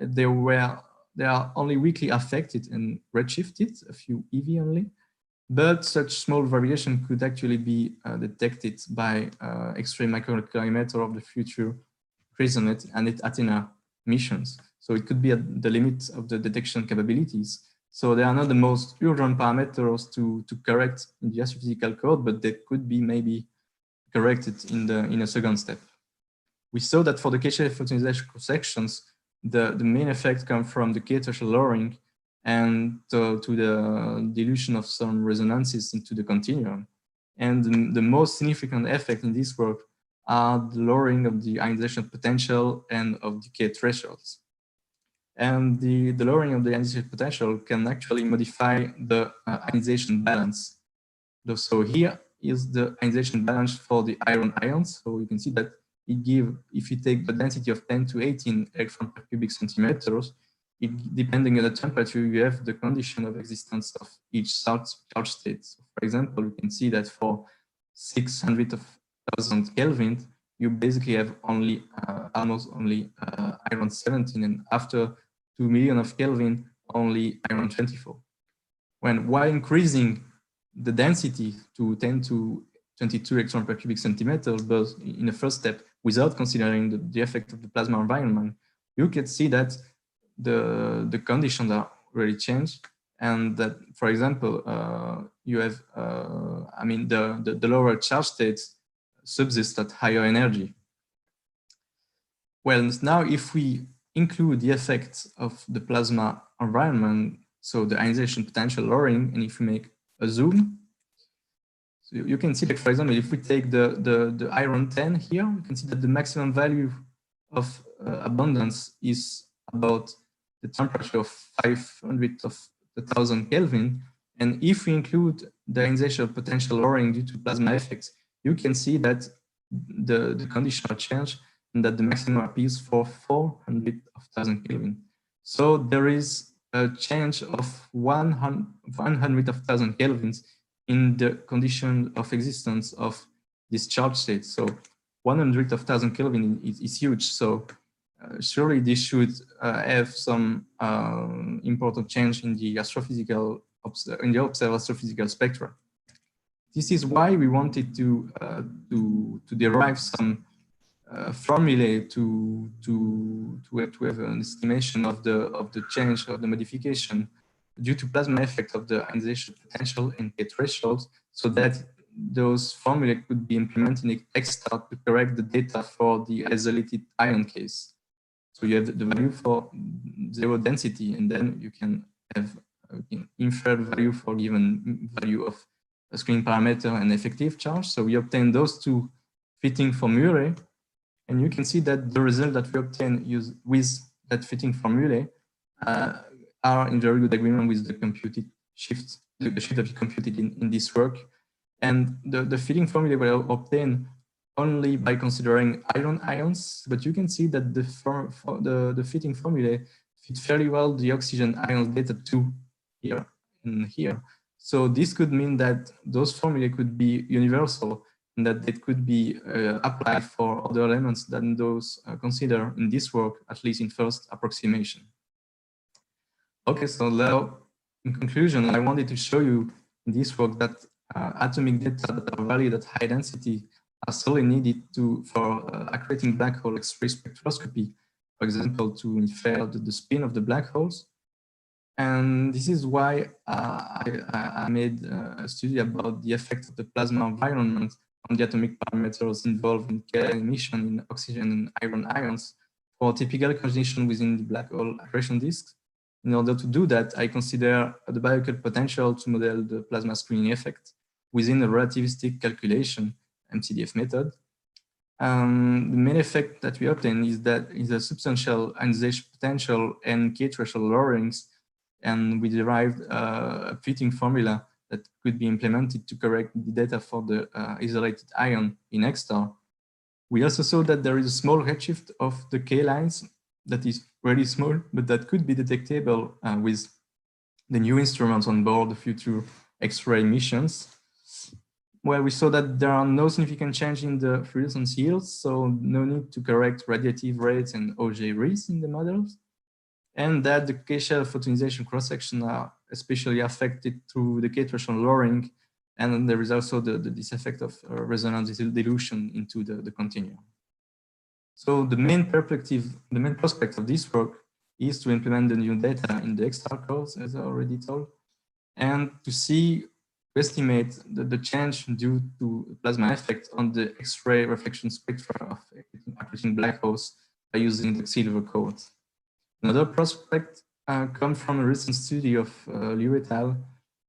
A: they are only weakly affected and redshifted, a few eV only. But such small variation could actually be detected by X-ray microcalorimeter of the future CRISONET and Athena missions. So it could be at the limit of the detection capabilities. So they are not the most urgent parameters to correct in the astrophysical code, but they could be maybe corrected in a second step. We saw that for the K-shell photonization cross-sections, the main effect comes from the K threshold lowering and to the dilution of some resonances into the continuum. And the most significant effect in this work are the lowering of the ionization potential and of the K thresholds. And the lowering of the ionization potential can actually modify the ionization balance. So here is the ionization balance for the iron ions. So you can see that it gives, if you take the density of 10 to 18 electron per cubic centimeters, depending on the temperature, you have the condition of existence of each charge state. So for example, you can see that for 600,000 Kelvin, you basically have only almost only iron 17, and after 2 million of Kelvin, only iron 24. While increasing the density to 10 to 22 electron per cubic centimeter, but in the first step, without considering the effect of the plasma environment, you can see that the conditions are really changed, And that, for example, you have, I mean, the lower charge states subsist at higher energy. Well, now if we include the effects of the plasma environment, so the ionization potential lowering, and if we make a zoom, so you can see that, for example, if we take the iron 10 here, you can see that the maximum value of abundance is about the temperature of 500 of 1,000 Kelvin. And if we include the ionization potential lowering due to plasma effects, you can see that the condition are changed and that the maximum appears for 400 of 1,000 Kelvin. So there is a change of 100 of 1,000 Kelvins in the condition of existence of this charge state. So 100 of 1,000 Kelvin is huge. So surely this should have some important change in the astrophysical, in the observed astrophysical spectra. This is why we wanted to derive some formulae to have an estimation of the change of the modification due to plasma effect of the ionization potential and K thresholds, so that those formulae could be implemented in X-star to correct the data for the isolated ion case. So you have the value for zero density, and then you can have inferred value for given value of a screening parameter and effective charge. So we obtain those two fitting formulae, and you can see that the result that we obtain with that fitting formulae are in very good agreement with the computed shift, the shift that we computed in this work. And the fitting formulae were obtained only by considering iron ions, but you can see that the fitting formulae fit fairly well the oxygen ions data too here and here. So this could mean that those formulae could be universal and that it could be applied for other elements than those considered in this work, at least in first approximation. Okay, so now in conclusion, I wanted to show you in this work that atomic data that are valid at high density are solely needed for accurate black hole X-ray spectroscopy, for example, to infer the spin of the black holes. And this is why I made a study about the effect of the plasma environment on the atomic parameters involved in K emission in oxygen and iron ions for typical condition within the black hole accretion disks. In order to do that, I consider the biochemical potential to model the plasma screening effect within a relativistic calculation MCDF method. The main effect that we obtain is a substantial ionization potential and K threshold lowerings, and we derived a fitting formula that could be implemented to correct the data for the isolated ion in X-star. We also saw that there is a small redshift of the K lines that is really small, but that could be detectable with the new instruments on board the future X-ray missions, where we saw that there are no significant change in the fluorescence yields, so no need to correct radiative rates and OJ rates in the models, and that the K-shell photonization cross-section are especially affected through the K threshold lowering, and then there is also this effect of resonance dilution into the continuum. So the main prospect of this work is to implement the new data in the X-star course, as I already told, and to estimate the change due to plasma effect on the X-ray reflection spectra of accreting black holes by using the silver code. Another prospect comes from a recent study of Liu et al.,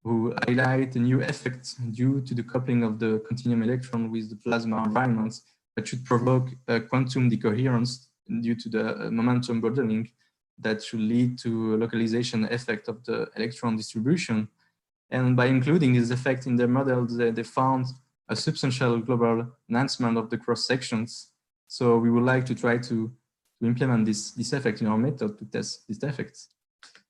A: who highlight a new effect due to the coupling of the continuum electron with the plasma environments that should provoke a quantum decoherence due to the momentum broadening that should lead to a localization effect of the electron distribution. And by including this effect in their models, they found a substantial global enhancement of the cross sections. So we would like to try to implement this effect in our method to test these effects.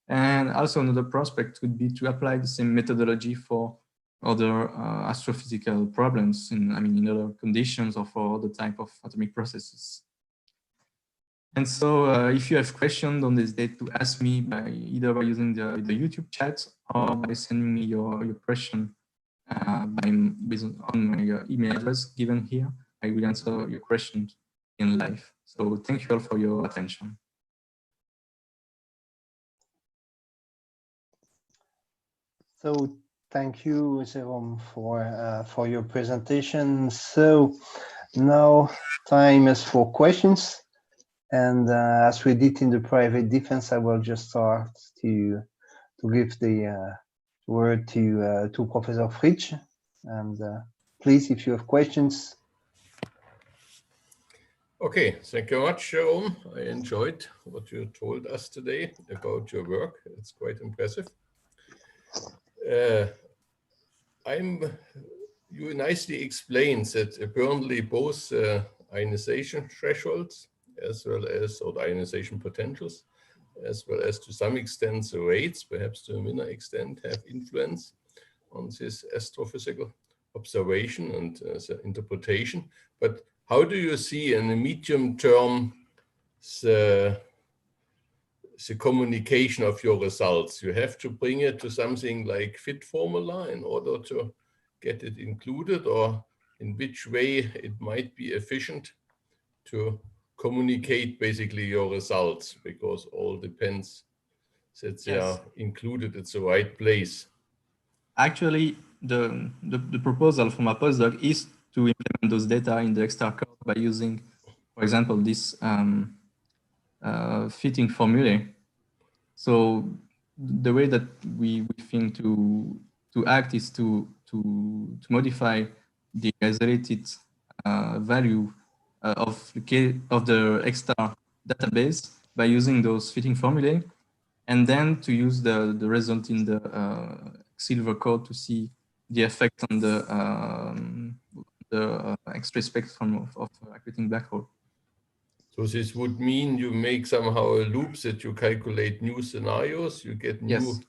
A: And also another prospect would be to apply the same methodology for other astrophysical problems in other conditions or for other type of atomic processes. And so if you have questions, don't hesitate to ask me either by using the YouTube chat or by sending me your question on my email address given here. I will answer your questions in live. So thank you all for your attention.
F: So thank you, Jérôme, for your presentation. So now time is for questions. And as we did in the private defense, I will just start to give the word to Professor Fritsch. And please, if you have questions.
E: Okay, thank you much, Jérôme. I enjoyed what you told us today about your work. It's quite impressive. You nicely explained that apparently both ionization thresholds as well as or the ionization potentials, as well as to some extent the rates, perhaps to a minor extent, have influence on this astrophysical observation and the interpretation. But how do you see in the medium term the communication of your results? You have to bring it to something like fit formula in order to get it included, or in which way it might be efficient to communicate basically your results, because all depends that they are included at the right place.
A: Actually, the proposal from a postdoc is to implement those data in the extra code by using, for example, this fitting formulae. So the way that we think to act is to modify the isolated value of the extra database by using those fitting formulae, and then to use the result in the silver code to see the effect on the X-ray spectrum of accreting black hole.
E: So this would mean you make somehow a loop that you calculate new scenarios, you get new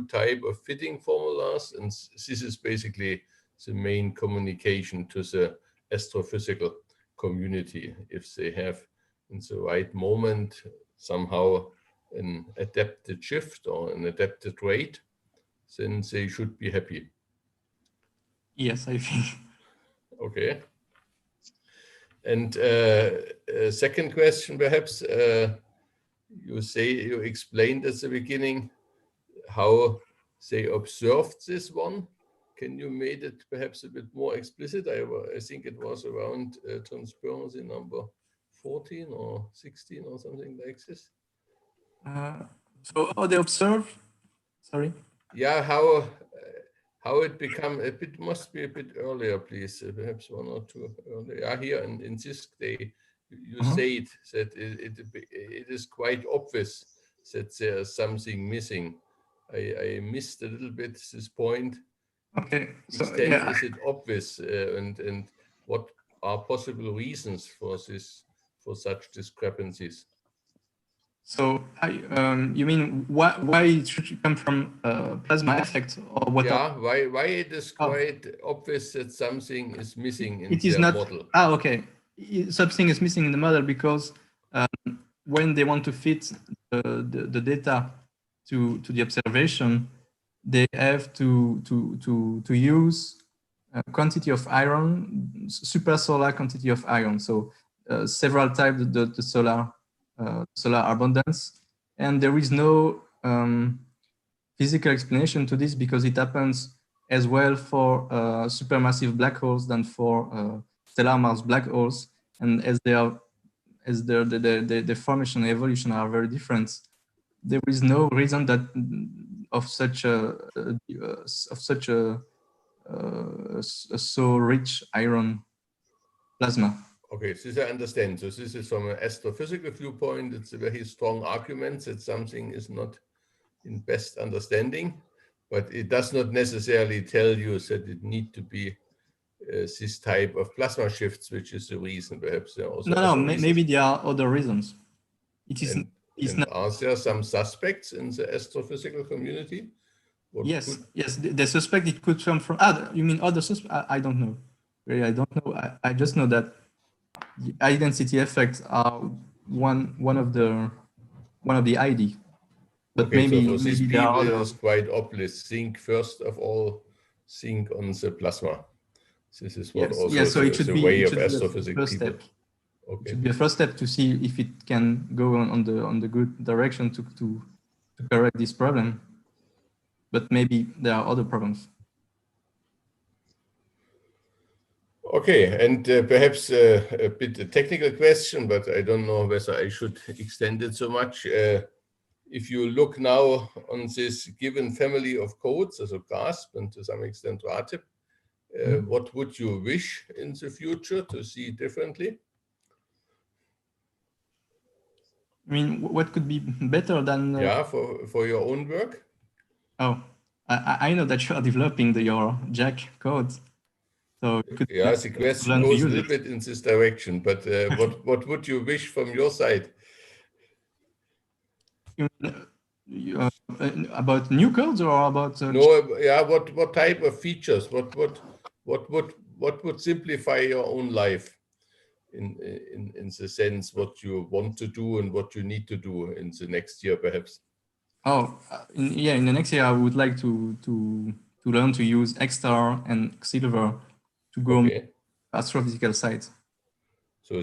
E: type of fitting formulas, and this is basically the main communication to the astrophysical community. If they have in the right moment somehow an adapted shift or an adapted rate, then they should be happy.
A: Yes, I think.
E: Okay. And second question, perhaps, you explained at the beginning how they observed this one. Can you make it perhaps a bit more explicit? I think it was around transparency number 14 or 16 or something like this.
A: So how they observe? Sorry.
E: Yeah, how it become a bit, must be a bit earlier, please, perhaps one or two earlier. Yeah, here in this day, you said that it is quite obvious that there's something missing. I missed a little bit this point.
A: Okay. So,
E: extent is it obvious, and what are possible reasons for such discrepancies?
A: So you mean why it should come from plasma effect, or what?
E: Yeah, why it is quite obvious that something is missing in
A: it is
E: their
A: not,
E: model.
A: Okay. Something is missing in the model because when they want to fit the data to the observation, they have to use a quantity of iron, supersolar quantity of iron. So several times the solar abundance, and there is no physical explanation to this because it happens as well for supermassive black holes than for stellar mass black holes, and as they are the formation and evolution are very different, there is no reason that of such a so rich iron plasma.
E: Okay, this I understand. So this is from an astrophysical viewpoint. It's a very strong argument that something is not in best understanding, but it does not necessarily tell you that it need to be this type of plasma shifts, which is the reason. Perhaps there are also
A: maybe there are other reasons. It is.
E: And are there some suspects in the astrophysical community?
A: Yes, the suspect it could come from. You mean other suspects? I don't know. Really, I don't know. I just know that the high density effects are one of the ID. But
E: okay,
A: maybe,
E: so for these
A: maybe
E: people, it is quite obvious. Think first of all, think on the plasma. This is what
A: so it should
E: the
A: be,
E: way
A: it
E: of
A: should
E: astrophysics
A: be a
E: people.
A: first step.
E: Okay.
A: It should be a first step to see if it can go on the good direction to correct this problem. but maybe there are other problems.
E: Okay, and perhaps a bit a technical question, but I don't know whether I should extend it so much. If you look now on this given family of codes, as a GASP and to some extent RATIP, what would you wish in the future to see differently?
A: I mean, what could be better than?
E: Yeah, for your own work.
A: Oh, I know that you are developing your Jack code, so you could
E: yeah, the question goes a little bit in this direction. But what would you wish from your side?
A: About new codes or about?
E: No, yeah. What type of features? What would simplify your own life? In the sense what you want to do and what you need to do in the next year, perhaps.
A: Oh, in the next year, I would like to learn to use XStar and Silver to go astrophysical sites.
E: So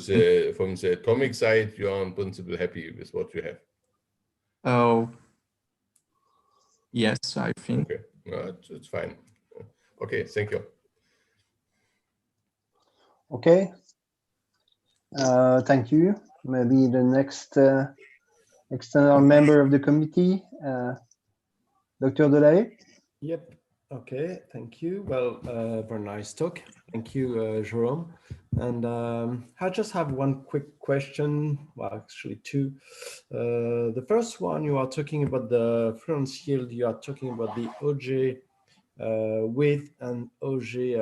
E: from the atomic side, you are in principle happy with what you have.
A: Oh, yes, I think.
E: Okay, no, it's fine. Okay, thank you.
F: Okay. Thank you. Maybe the next external member of the committee, Dr. Delahaye.
G: Yep. Okay. Thank you. Well, very nice talk. Thank you, Jérôme. And I just have one quick question. Well, actually two. The first one, you are talking about the fluence field. You are talking about the OJ width and OJ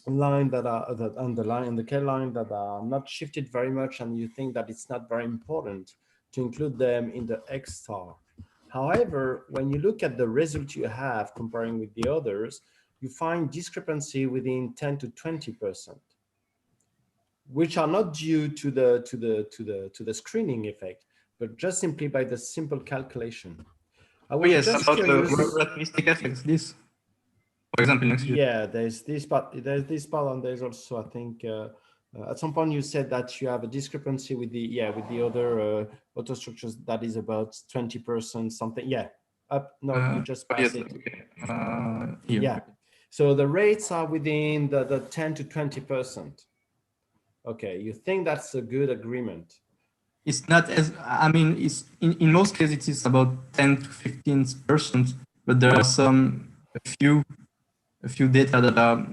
G: line that are underlying and the K line that are not shifted very much, and you think that it's not very important to include them in the X star. However, when you look at the result you have comparing with the others, you find discrepancy within 10 to 20%, which are not due to the screening effect, but just simply by the simple calculation. I was just curious.
A: Relativistic effects. This. For example,
G: yeah, there's this part, and there's also, I think, at some point you said that you have a discrepancy with the other autostructures that is about 20% something. Yeah, you just passed it.
A: Okay.
G: Yeah, so the rates are within the 10 to 20%. Okay, you think that's a good agreement?
A: It's not as, I mean, it's in most cases it is about 10 to 15%, but there are a few data that are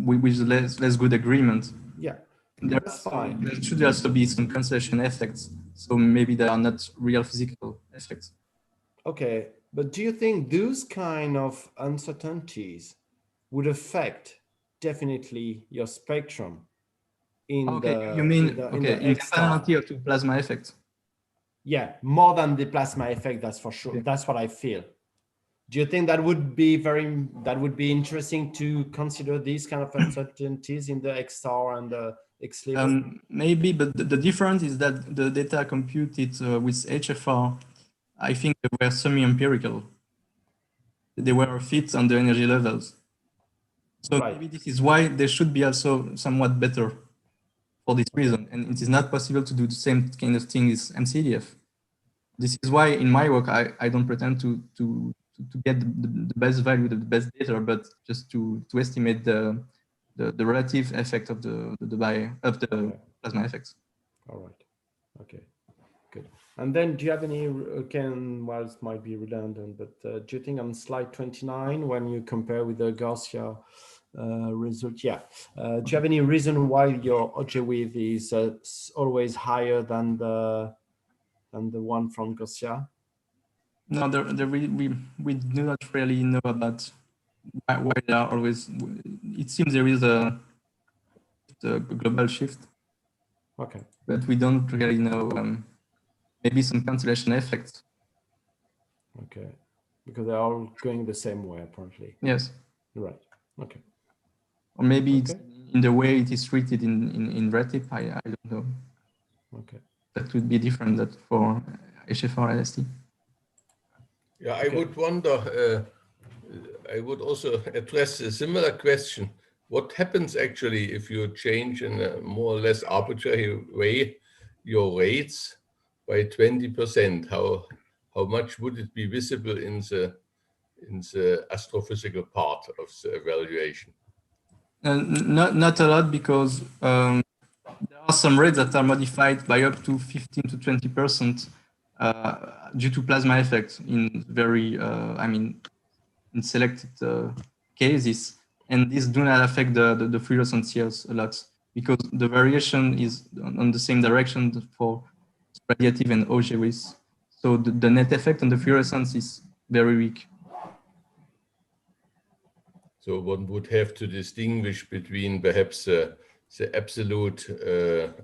A: with less good agreement.
G: Yeah, that's fine.
A: There should also be some cancellation effects, so maybe they are not real physical effects.
G: Okay, but do you think those kind of uncertainties would affect definitely your spectrum in the
A: you mean
G: in the
A: penalty to plasma effect?
G: Yeah, more than the plasma effect, that's for sure. Okay. That's what I feel. Do you think that would be interesting to consider these kind of uncertainties in the X star and the X liver?
A: Maybe, but the difference is that the data computed with HFR, I think they were semi-empirical. They were fit on the energy levels. So maybe this is why they should be also somewhat better for this reason. And it is not possible to do the same kind of thing as MCDF. This is why in my work, I don't pretend to get the best value, the best data, but just to estimate the relative effect of the plasma effects.
G: All right. Okay. Good. And then, do you have any? Well, it might be redundant, but do you think on slide 29, when you compare with the Garcia result, do you have any reason why your OJ width is always higher than the one from Garcia?
A: No, we do not really know about why they are always. It seems there is a global shift.
G: Okay.
A: But we don't really know. Maybe some cancellation effects.
G: Okay, because they're all going the same way apparently.
A: Yes.
G: Right. Okay.
A: Or maybe it's in the way it is treated in RATIP. I don't know.
G: Okay.
A: That would be different that for HFR LST.
E: Yeah, I would wonder, I would also address a similar question. What happens actually if you change in a more or less arbitrary way your rates by 20%? How much would it be visible in the in the astrophysical part of the evaluation?
A: Not a lot, because there are some rates that are modified by up to 15 to 20% due to plasma effect in very, in selected cases, and these do not affect the fluorescence yields a lot, because the variation is on the same direction for radiative and OGWs. So the net effect on the fluorescence is very weak.
E: So one would have to distinguish between perhaps the absolute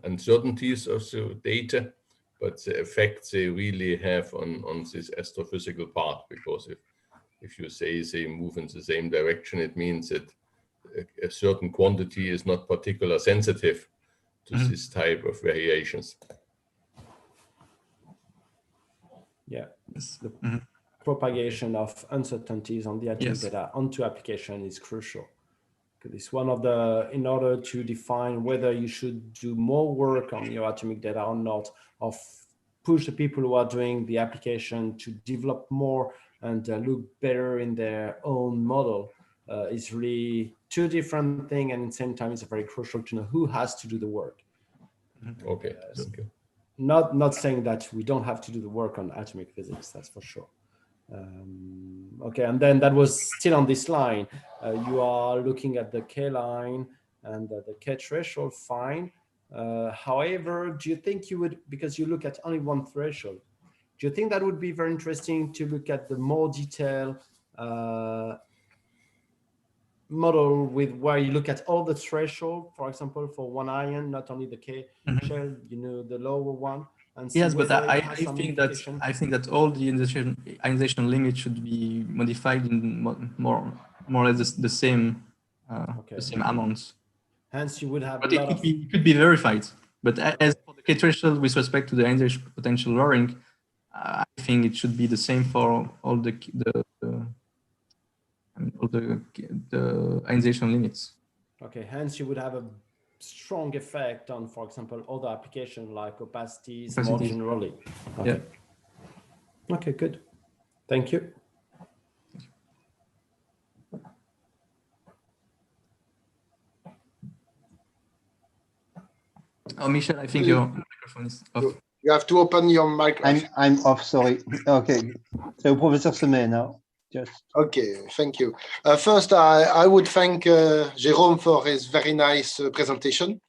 E: uncertainties of the data, but the effects they really have on this astrophysical part, because if you say they move in the same direction, it means that a certain quantity is not particularly sensitive to this type of variations.
G: Yeah, the propagation of uncertainties on the atomic data onto application is crucial. Because it's one of the, in order to define whether you should do more work on your atomic data or not, or push the people who are doing the application to develop more and look better in their own model, is really two different things, and at the same time it's very crucial to know who has to do the work.
E: Okay, thank you.
G: Not saying that we don't have to do the work on atomic physics, that's for sure. Okay, and then that was still on this line. You are looking at the K line and the K threshold, fine. However, do you think you would, because you look at only one threshold, do you think that would be very interesting to look at the more detailed model with where you look at all the threshold, for example, for one ion, not only the K shell, you know, the lower one? And
A: yes, but I think that all the ionization limits should be modified in more or less the same amounts.
G: Hence, you would have.
A: But it could be verified. But as for the K threshold with respect to the ionization potential lowering, I think it should be the same for all the ionization limits.
G: Okay, hence you would have a strong effect on, for example, other applications like opacities more generally. Okay. Yeah. Okay, good. Thank you.
A: Oh, Michel, I think your microphone is off.
C: You have to open your microphone.
F: I'm off, sorry. Okay. So, Professor Semet now. Just.
C: Okay, thank you. First, I would thank Jérôme for his very nice presentation.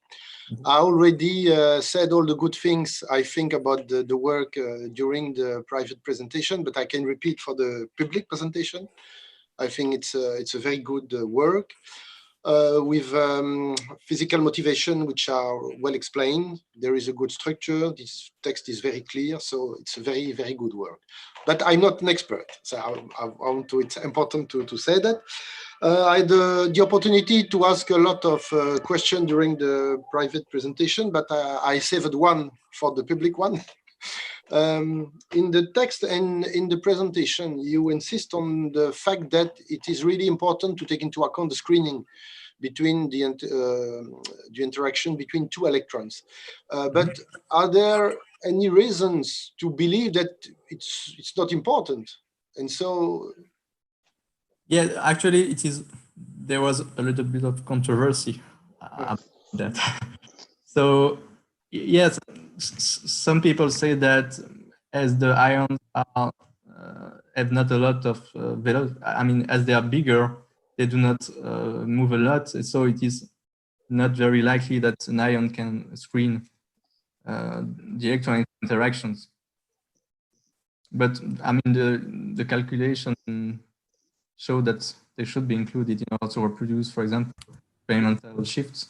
C: I already said all the good things I think about the work during the private presentation, but I can repeat for the public presentation. I think it's a very good work with physical motivation, which are well explained. There is a good structure. This text is very clear, so it's a very, very good work. But I'm not an expert, so it's important to say that. I had the opportunity to ask a lot of questions during the private presentation, but I saved one for the public one. In the text and in the presentation, you insist on the fact that it is really important to take into account the screening between the interaction between two electrons. But are there any reasons to believe that it's not important? And so,
A: yeah, actually, it is. There was a little bit of controversy about that. So, yes, some people say that as the ions are, have not a lot of velocity, I mean, as they are bigger, they do not move a lot. So it is not very likely that an ion can screen the electron interactions. But I mean, the calculation show that they should be included in order to reproduce, for example, experimental shifts.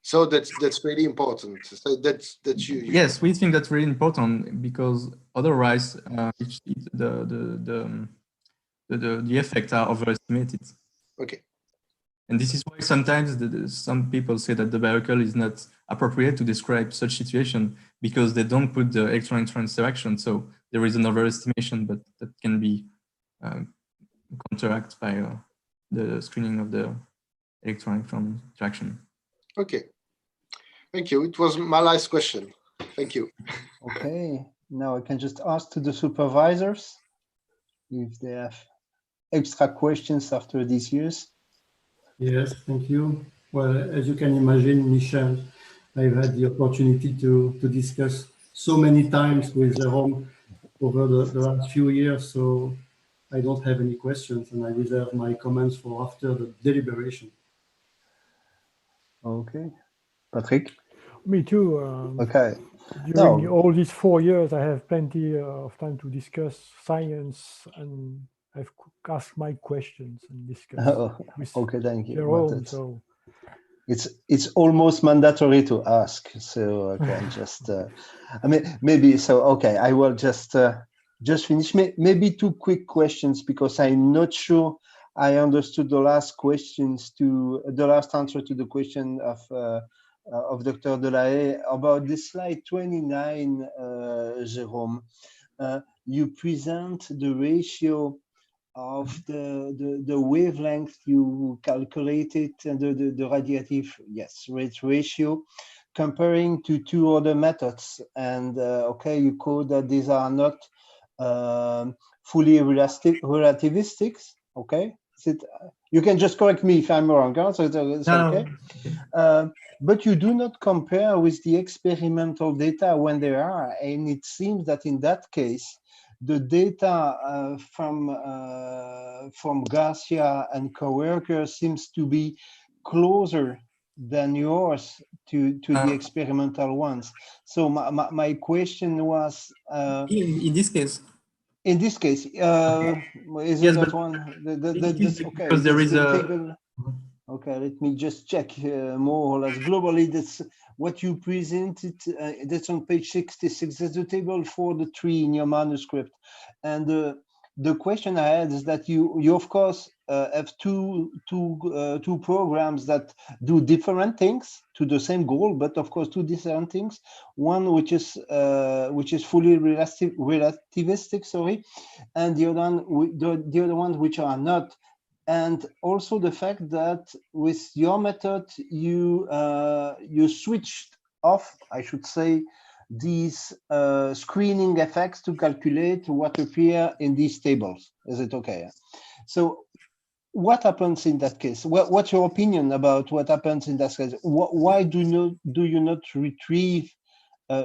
C: So that's really important. So that's you.
A: Yes, we think that's really important, because otherwise the effects are overestimated.
C: Okay.
A: And this is why sometimes some people say that the Biocle is not appropriate to describe such situation, because they don't put the electron-electron interaction. So there is an overestimation, but that can be counteracted by the screening of the electron-electron interaction.
C: Okay. Thank you. It was my last question. Thank you.
F: Okay. Now I can just ask to the supervisors. if they have extra questions after these years.
D: Yes, thank you. Well, as you can imagine, Michel, I've had the opportunity to discuss so many times with Jérôme over the last few years, so I don't have any questions, and I reserve my comments for after the deliberation.
F: Okay. Patrick?
B: Me too.
F: Okay.
B: During all these 4 years, I have plenty of time to discuss science, and I've asked my questions and discussed with
F: Okay, thank you.
B: Jérôme. So
F: it's almost mandatory to ask. So I can just, I mean, maybe so. Okay, I will just finish. Maybe 2 quick questions, because I'm not sure I understood the last answer to the question of Dr. Delahaye about this slide 29, Jérôme. You present the ratio of the wavelength you calculated and the radiative, yes, rate ratio, comparing to 2 other methods. And okay, you code that these are not fully relativistic. Okay, you can just correct me if I'm wrong. Huh? So it's okay. But you do not compare with the experimental data when there are, and it seems that in that case, the data from Garcia and co-workers seems to be closer than yours to the experimental ones. So my question was,
A: in this case.
F: In this case, is
A: yes,
F: it that one? Okay,
A: because there is a
F: table. Okay, let me just check more or less globally. That's what you presented. That's on page 66. That's the table for the 3 in your manuscript. And the question I had is that you of course have two programs that do different things to the same goal, but of course 2 different things. One which is fully relativistic, sorry, and the other one which are not. And also the fact that with your method, you switched off, I should say, these screening effects to calculate what appear in these tables. Is it okay? So what happens in that case? What's your opinion about what happens in that case? Why do you not retrieve,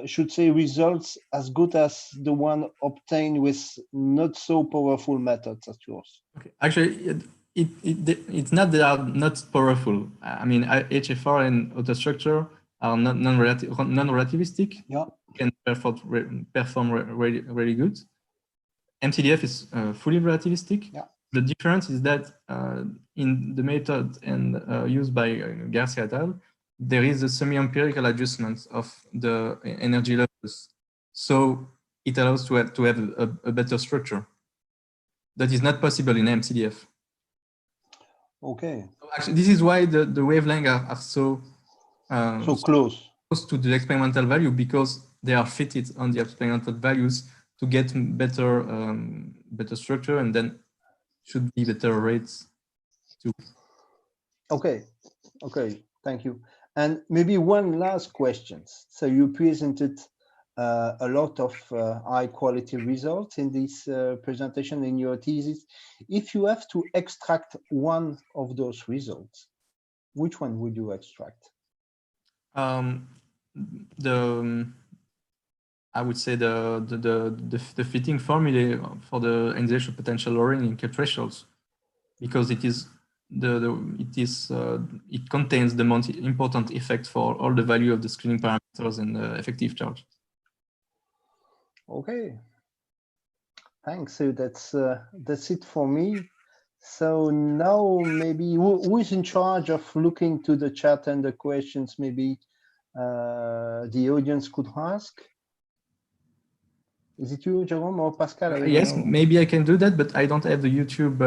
F: should say, results as good as the one obtained with not so powerful methods as yours?
A: Okay. Actually, it's not that they are not powerful. I mean, HFR and autostructure are not non-relativistic.
F: Yeah.
A: Can perform really good. MTDF is fully relativistic.
F: Yeah.
A: The difference is that in the method and used by Garcia et al., there is a semi-empirical adjustment of the energy levels. So it allows to have a better structure. That is not possible in MTDF.
F: Okay.
A: So actually, this is why the wavelengths are so
F: close
A: to the experimental value, because they are fitted on the experimental values to get better structure, and then should be better rates too.
F: Okay, thank you. And maybe one last question. So you presented a lot of high quality results in this presentation in your thesis. If you have to extract one of those results, which one would you extract?
A: I would say the fitting formula for the ionization potential lowering in K thresholds, because it is it contains the most important effect for all the value of the screening parameters and the effective charge.
F: Okay, thanks. So that's it for me. So now maybe who is in charge of looking to the chat and the questions? Maybe the audience could ask. Is it you, Jérôme, or Pascal?
A: Yes, maybe I can do that, but I don't have the YouTube.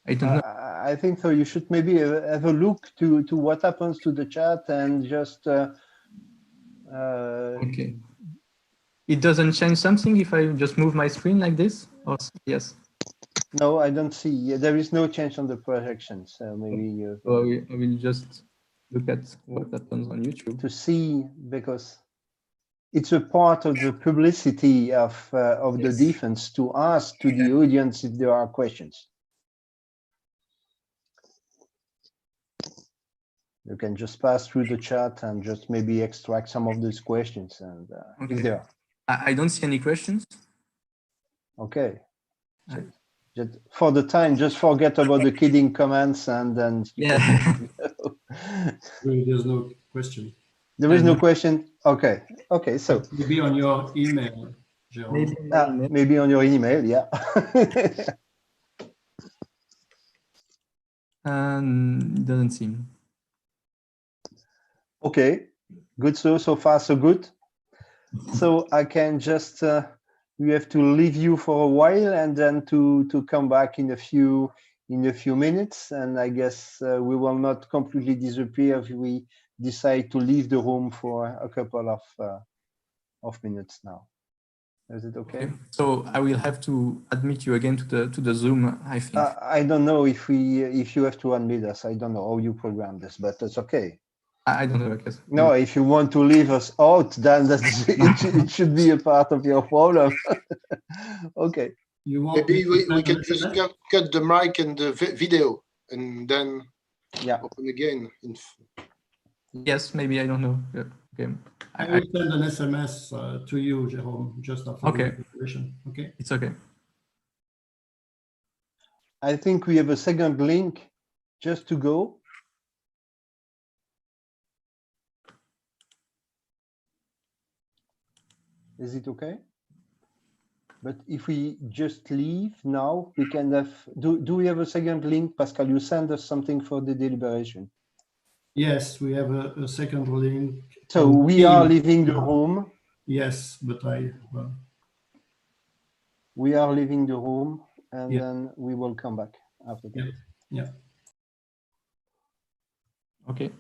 A: I don't know.
F: I think so. You should maybe have a look to what happens to the chat and just.
A: Okay. It doesn't change something if I just move my screen like this? Or yes.
F: No, I don't see. There is no change on the projection. So maybe.
A: So I will just look at what happens on YouTube
F: to see, because it's a part of the publicity of the defense to ask to the audience if there are questions. You can just pass through the chat and just maybe extract some of those questions, and if there are.
A: I don't see any questions.
F: Okay. So just for the time, just forget about the kidding comments, and then
D: There's no question.
F: There is no question. Okay. Okay. So
D: maybe on your email, Jérôme.
F: Maybe on your email. Yeah.
A: It doesn't seem.
F: Okay. Good. So far so good. So I can just we have to leave you for a while and then to come back in a few minutes, and I guess we will not completely disappear if we decide to leave the room for a couple of minutes now. Is it okay?
A: So I will have to admit you again to the Zoom, I think.
F: I don't know if you have to unmute us. I don't know how you program this, but it's okay.
A: I don't know, I guess.
F: No, if you want to leave us out, then it should be a part of your problem. Okay.
C: Maybe we can just cut the mic and the video and then open again.
A: Yes, maybe, I don't know. Okay.
D: I will send an SMS to you, Jérôme, just after the presentation. Okay.
A: It's okay.
F: I think we have a second link just to go. Is it okay? But if we just leave now, we can have. Do we have a second link, Pascal? You send us something for the deliberation.
D: Yes, we have a second link.
F: So we are leaving the room.
D: Yes, but
F: we are leaving the room, and then we will come back after that.
D: Yeah.
A: Okay.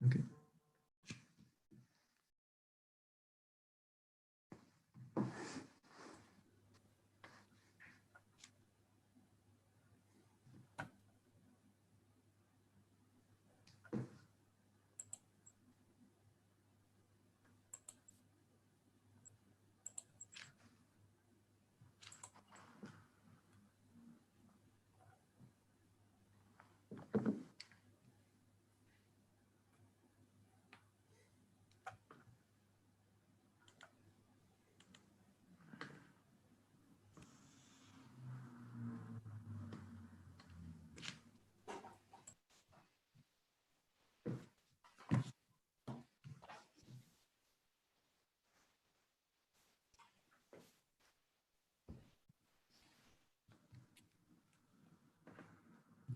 A: Okay.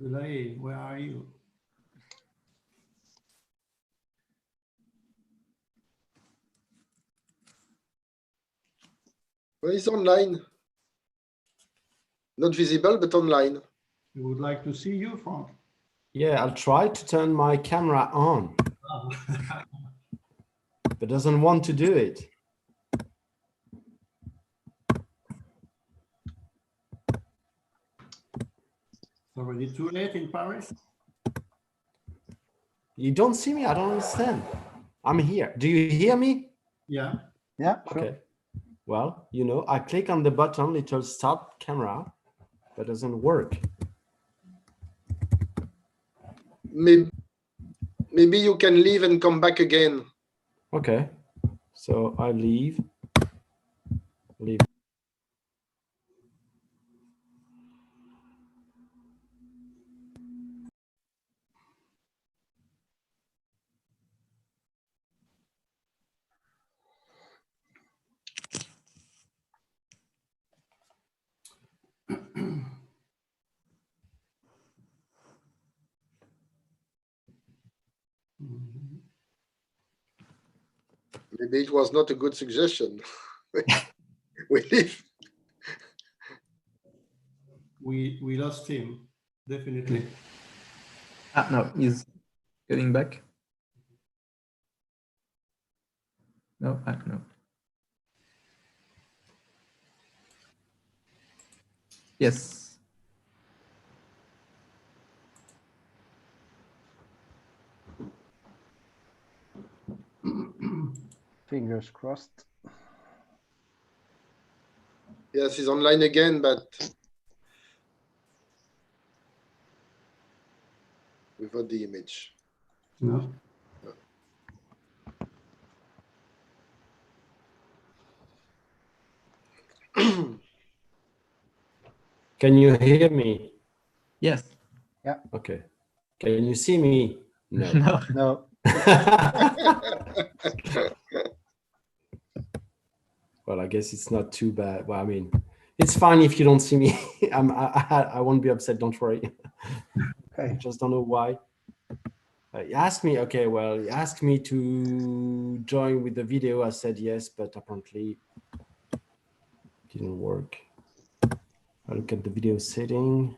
D: Delay, where are you?
C: Well, he's online. Not visible, but online.
D: We would like to see you, Frank.
G: Yeah, I'll try to turn my camera on, but doesn't want to do it.
D: Already too late in Paris?
G: You don't see me? I don't understand. I'm here. Do you hear me?
D: Yeah.
F: Yeah, sure.
G: Okay. Well, you know, I click on the button, little start camera, but doesn't work.
C: Maybe you can leave and come back again.
G: Okay. So I leave. Leave.
C: Maybe it was not a good suggestion. We leave.
D: We lost him, definitely.
A: Ah, no, he's getting back. No, no. Yes.
F: Fingers crossed.
C: Yes, he's online again, but without the image.
D: No.
G: Can you hear me?
A: Yes.
F: Yeah.
G: Okay. Can you see me? No.
A: No.
F: No.
G: Well, I guess it's not too bad. Well, I mean, it's fine if you don't see me. I won't be upset. Don't worry.
F: Okay.
G: I just don't know why. He asked me, okay, well, he asked me to join with the video. I said yes, but apparently it didn't work. I look at the video setting.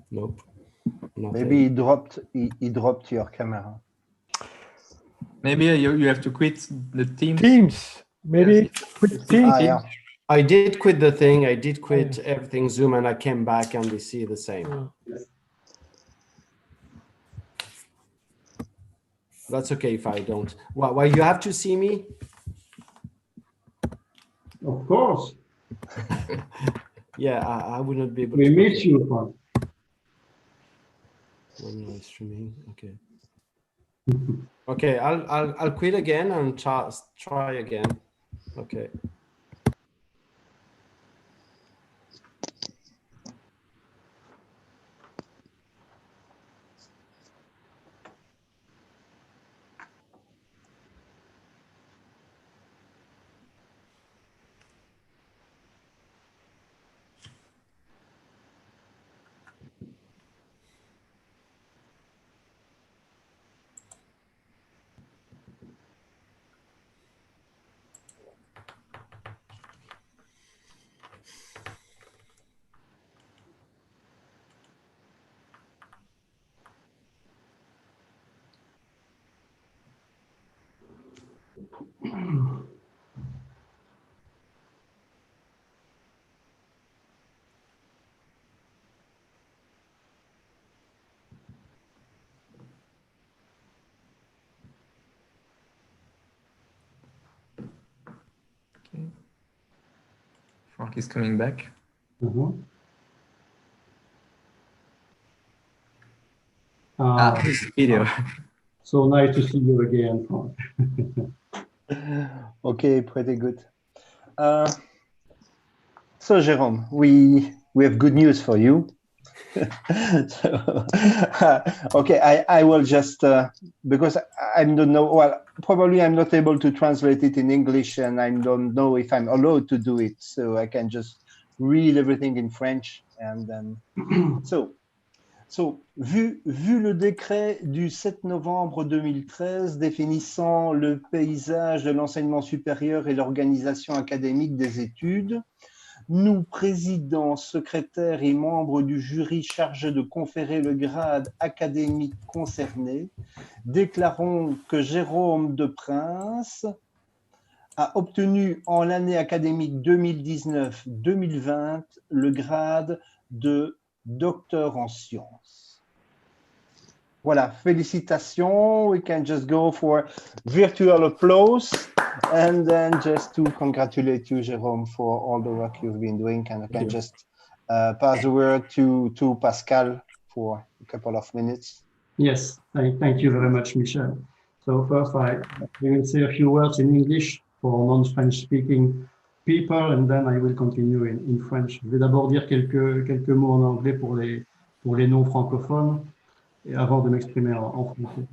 G: Nope. Nothing.
F: Maybe he dropped your camera.
A: Maybe you have to quit the Teams.
B: Teams. Maybe
A: Yes.
B: quit Teams.
F: Ah, yeah.
G: I did quit the thing. I did quit everything Zoom, and I came back and they see the same. That's okay if I don't. Why you have to see me?
D: Of course.
G: Yeah, I would not be able
D: We
G: to.
D: miss you, Frank.
G: Live streaming. Okay. Okay, I'll quit again and try again. Okay.
A: Okay. Frank is coming back. Video.
D: So nice to see you again, Frank.
F: Okay, pretty good. So, Jérôme, we have good news for you. So, okay, I will just, because I don't know, well, probably I'm not able to translate it in English, and I don't know if I'm allowed to do it, so I can just read everything in French, and then, vu le décret du 7 novembre 2013 définissant le paysage de l'enseignement supérieur et l'organisation académique des études, nous, présidents, secrétaires et membres du jury chargé de conférer le grade académique concerné, déclarons que Jérôme Deprince a obtenu en l'année académique 2019-2020 le grade de docteur en sciences. Voilà, félicitations. We can just go for virtual applause. And then just to congratulate you, Jérôme, for all the work you've been doing. And I can just pass the word to Pascal for a couple of minutes.
D: Yes, thank you very much, Michel. So first, I will say a few words in English for non-French speaking people, and then I will continue in French. Je vais d'abord dire quelques mots en anglais pour les non-francophones, et avant de m'exprimer en français.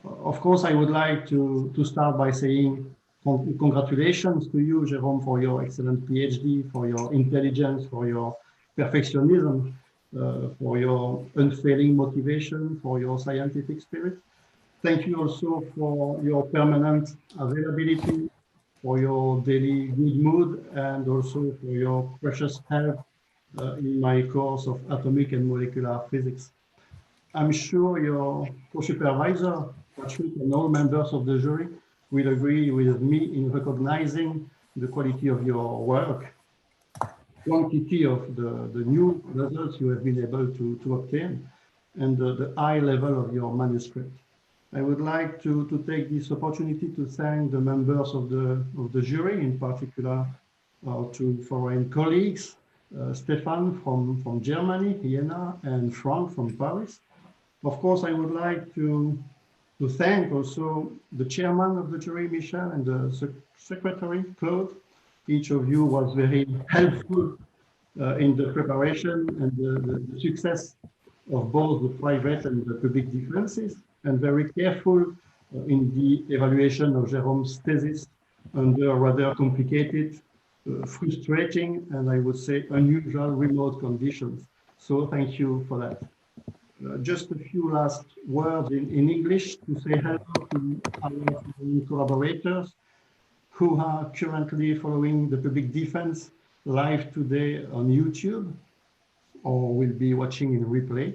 D: Of course, I would like to start by saying congratulations to you, Jérôme, for your excellent PhD, for your intelligence, for your perfectionism, for your unfailing motivation, for your scientific spirit. Thank you also for your permanent availability, for your daily good mood, and also for your precious help in my course of atomic and molecular physics. I'm sure your co-supervisor, Patrick, and all members of the jury will agree with me in recognizing the quality of your work, quantity of the new results you have been able to obtain, and the high level of your manuscript. I would like to take this opportunity to thank the members of the jury, in particular to foreign colleagues, Stefan from Germany, Jena, and Frank from Paris. Of course, I would like to thank also the chairman of the jury, Michel, and the secretary, Claude. Each of you was very helpful in the preparation and the success of both the private and the public defenses, and very careful in the evaluation of Jérôme's thesis under rather complicated, frustrating, and I would say unusual remote conditions. So thank you for that. Just a few last words in English to say hello to our collaborators who are currently following the public defense live today on YouTube or will be watching in replay.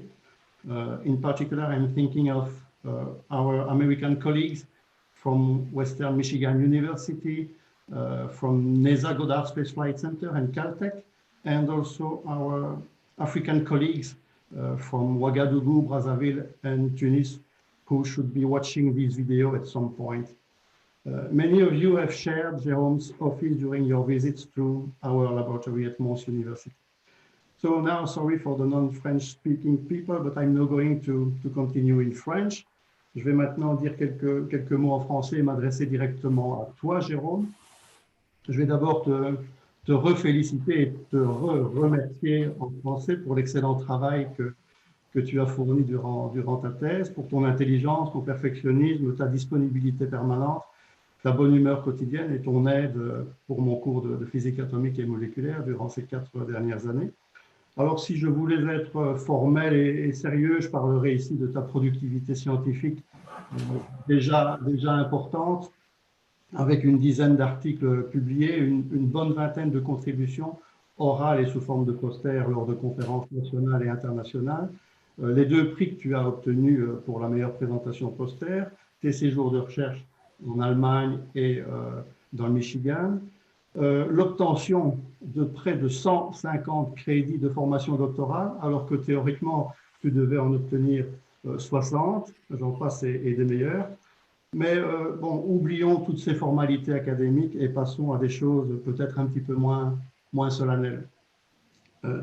D: In particular, I'm thinking of our American colleagues from Western Michigan University, from NASA Goddard Space Flight Center and Caltech, and also our African colleagues from Ouagadougou, Brazzaville, and Tunis, who should be watching this video at some point. Many of you have shared Jérôme's office during your visits to our laboratory at Mons University. So now, sorry for the non-French speaking people, but I'm now going to continue in French. Je vais maintenant dire quelques mots en français et m'adresser directement à toi, Jérôme. Je vais d'abord te reféliciter et te remercier en français pour l'excellent travail que tu as fourni durant ta thèse, pour ton intelligence, ton perfectionnisme, ta disponibilité permanente, ta bonne humeur quotidienne et ton aide pour mon cours de physique atomique et moléculaire durant ces 4 dernières années. Alors, si je voulais être formel et sérieux, je parlerai ici de ta productivité scientifique déjà importante, avec une dizaine d'articles publiés, une bonne vingtaine de contributions orales et sous forme de posters lors de conférences nationales et internationales, les 2 prix que tu as obtenus pour la meilleure présentation poster, tes séjours de recherche en Allemagne et dans le Michigan. L'obtention de près de 150 crédits de formation doctorale, alors que théoriquement, tu devais en obtenir 60, j'en passe et des meilleurs. Mais bon, oublions toutes ces formalités académiques et passons à des choses peut-être un petit peu moins solennelles.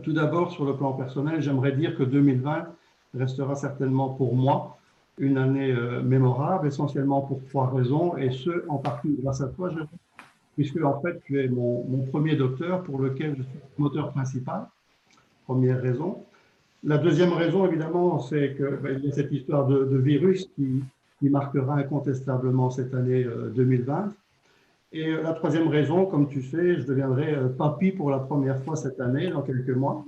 D: Tout d'abord, sur le plan personnel, j'aimerais dire que 2020 restera certainement pour moi une année mémorable, essentiellement pour 3 raisons, et ce, en partie grâce à toi, Jérôme, puisque en fait, tu es mon premier docteur pour lequel je suis le moteur principal, première raison. La deuxième raison, évidemment, c'est qu'il y a cette histoire de virus qui marquera incontestablement cette année 2020. Et la troisième raison, comme tu sais, je deviendrai papy pour la première fois cette année, dans quelques mois.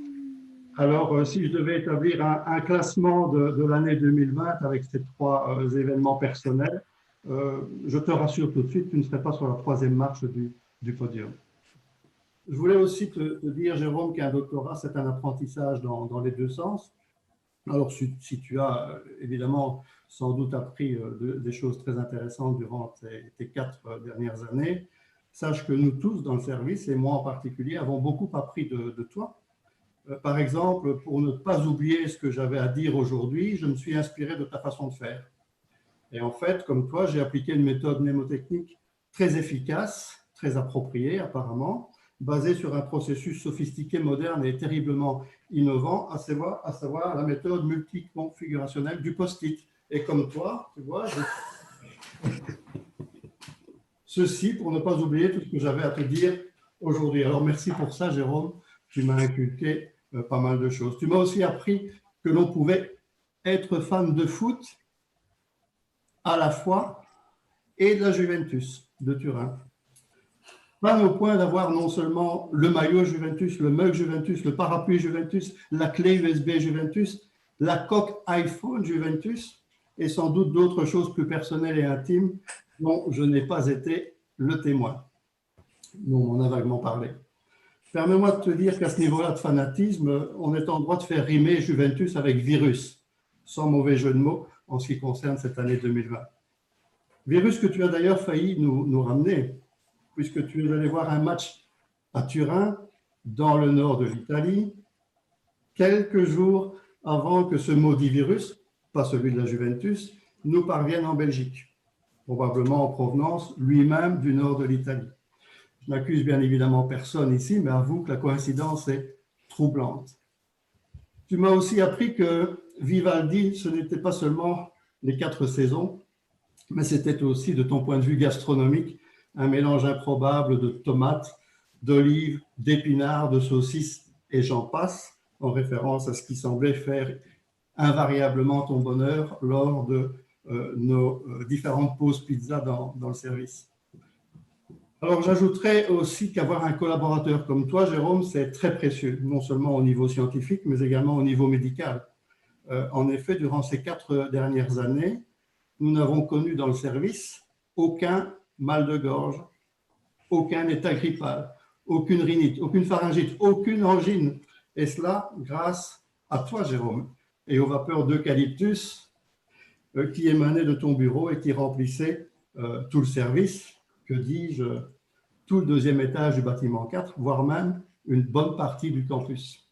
D: Alors, si je devais établir un classement de l'année 2020 avec ces 3 événements personnels, je te rassure tout de suite, tu ne serais pas sur la 3e marche du podium. Je voulais aussi te dire, Jérôme, qu'un doctorat, c'est un apprentissage dans les 2 sens. Alors, si tu as évidemment sans doute appris des choses très intéressantes durant tes 4 dernières années, sache que nous tous dans le service, et moi en particulier, avons beaucoup appris de toi. Par exemple, pour ne pas oublier ce que j'avais à dire aujourd'hui, je me suis inspiré de ta façon de faire. Et en fait, comme toi, j'ai appliqué une méthode mnémotechnique très efficace, très appropriée apparemment, basée sur un processus sophistiqué, moderne et terriblement innovant, à savoir la méthode multiconfigurationnelle du post-it. Et comme toi, tu vois, ceci pour ne pas oublier tout ce que j'avais à te dire aujourd'hui. Alors merci pour ça, Jérôme, tu m'as inculqué pas mal de choses. Tu m'as aussi appris que l'on pouvait être fan de foot à la fois et de la Juventus de Turin. Fan au point d'avoir non seulement le maillot Juventus, le mug Juventus, le parapluie Juventus, la clé USB Juventus, la coque iPhone Juventus et sans doute d'autres choses plus personnelles et intimes dont je n'ai pas été le témoin, dont on a vaguement parlé. Permets-moi de te dire qu'à ce niveau-là de fanatisme, on est en droit de faire rimer Juventus avec virus, sans mauvais jeu de mots en ce qui concerne cette année 2020. Virus que tu as d'ailleurs failli nous ramener, puisque tu es allé voir un match à Turin, dans le nord de l'Italie, quelques jours avant que ce maudit virus, pas celui de la Juventus, nous parvienne en Belgique, probablement en provenance lui-même du nord de l'Italie. Je n'accuse bien évidemment personne ici, mais avoue que la coïncidence est troublante. Tu m'as aussi appris que Vivaldi, ce n'était pas seulement les 4 saisons, mais c'était aussi, de ton point de vue gastronomique, un mélange improbable de tomates, d'olives, d'épinards, de saucisses, et j'en passe, en référence à ce qui semblait faire invariablement ton bonheur lors de nos différentes pauses pizza dans le service. Alors, j'ajouterais aussi qu'avoir un collaborateur comme toi, Jérôme, c'est très précieux, non seulement au niveau scientifique, mais également au niveau médical. En effet, durant ces 4 dernières années, nous n'avons connu dans le service aucun mal de gorge, aucun état grippal, aucune rhinite, aucune pharyngite, aucune angine. Et cela grâce à toi, Jérôme, et aux vapeurs d'eucalyptus qui émanaient de ton bureau et qui remplissaient tout le service, que dis-je, tout le 2e étage du bâtiment 4, voire même une bonne partie du campus.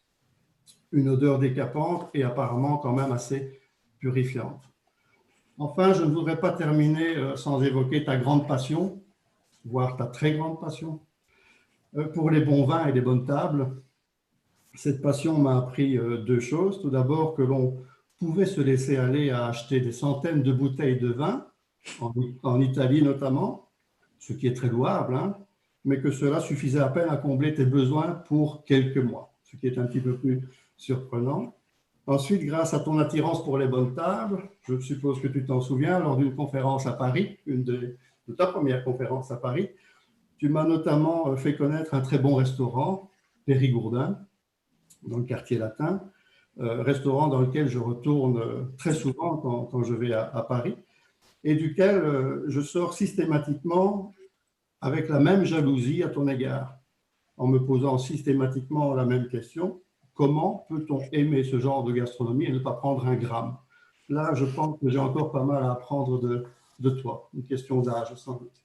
D: Une odeur décapante et apparemment quand même assez purifiante. Enfin, je ne voudrais pas terminer sans évoquer ta grande passion, voire ta très grande passion, pour les bons vins et les bonnes tables. Cette passion m'a appris 2 choses. Tout d'abord, que l'on pouvait se laisser aller à acheter des centaines de bouteilles de vin, en Italie notamment, ce qui est très louable, hein, mais que cela suffisait à peine à combler tes besoins pour quelques mois, ce qui est un petit peu plus surprenant. Ensuite, grâce à ton attirance pour les bonnes tables, je suppose que tu t'en souviens, lors d'une conférence à Paris, de ta première conférence à Paris, tu m'as notamment fait connaître un très bon restaurant, Périgourdin, dans le quartier latin, restaurant dans lequel je retourne très souvent quand je vais à Paris, et duquel je sors systématiquement avec la même jalousie à ton égard, en me posant systématiquement la même question: comment peut-on aimer ce genre de gastronomie et ne pas prendre un gramme? Là, je pense que j'ai encore pas mal à apprendre de toi, une question d'âge sans doute.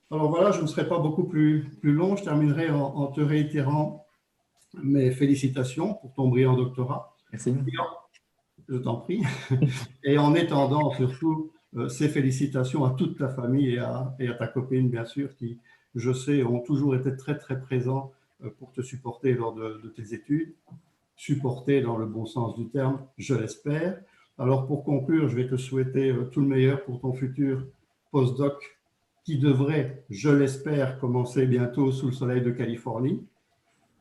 D: Alors voilà, je ne serai pas beaucoup plus long, je terminerai en te réitérant mes félicitations pour ton brillant doctorat.
A: Merci.
D: Je t'en prie. Et en étendant surtout ces félicitations à toute ta famille et à ta copine, bien sûr, qui, je sais, ont toujours été très, très présents pour te supporter lors de tes études. Supporter dans le bon sens du terme, je l'espère. Alors, pour conclure, je vais te souhaiter tout le meilleur pour ton futur postdoc qui devrait, je l'espère, commencer bientôt sous le soleil de Californie.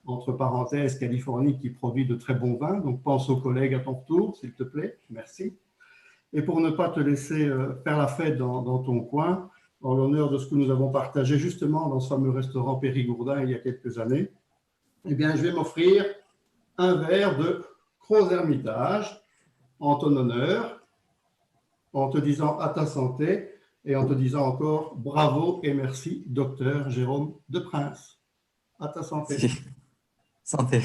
D: Entre parenthèses, Californie qui produit de très bons vins. Donc, pense aux collègues à ton retour, s'il te plaît. Merci. Et pour ne pas te laisser faire la fête dans ton coin, en l'honneur de ce que nous avons partagé justement dans ce fameux restaurant Périgourdin il y a quelques années, eh bien, je vais m'offrir un verre de Gros Hermitage en ton honneur, en te disant à ta santé et en te disant encore bravo et merci, docteur Jérôme Deprince. À ta santé.
A: Merci. Santé.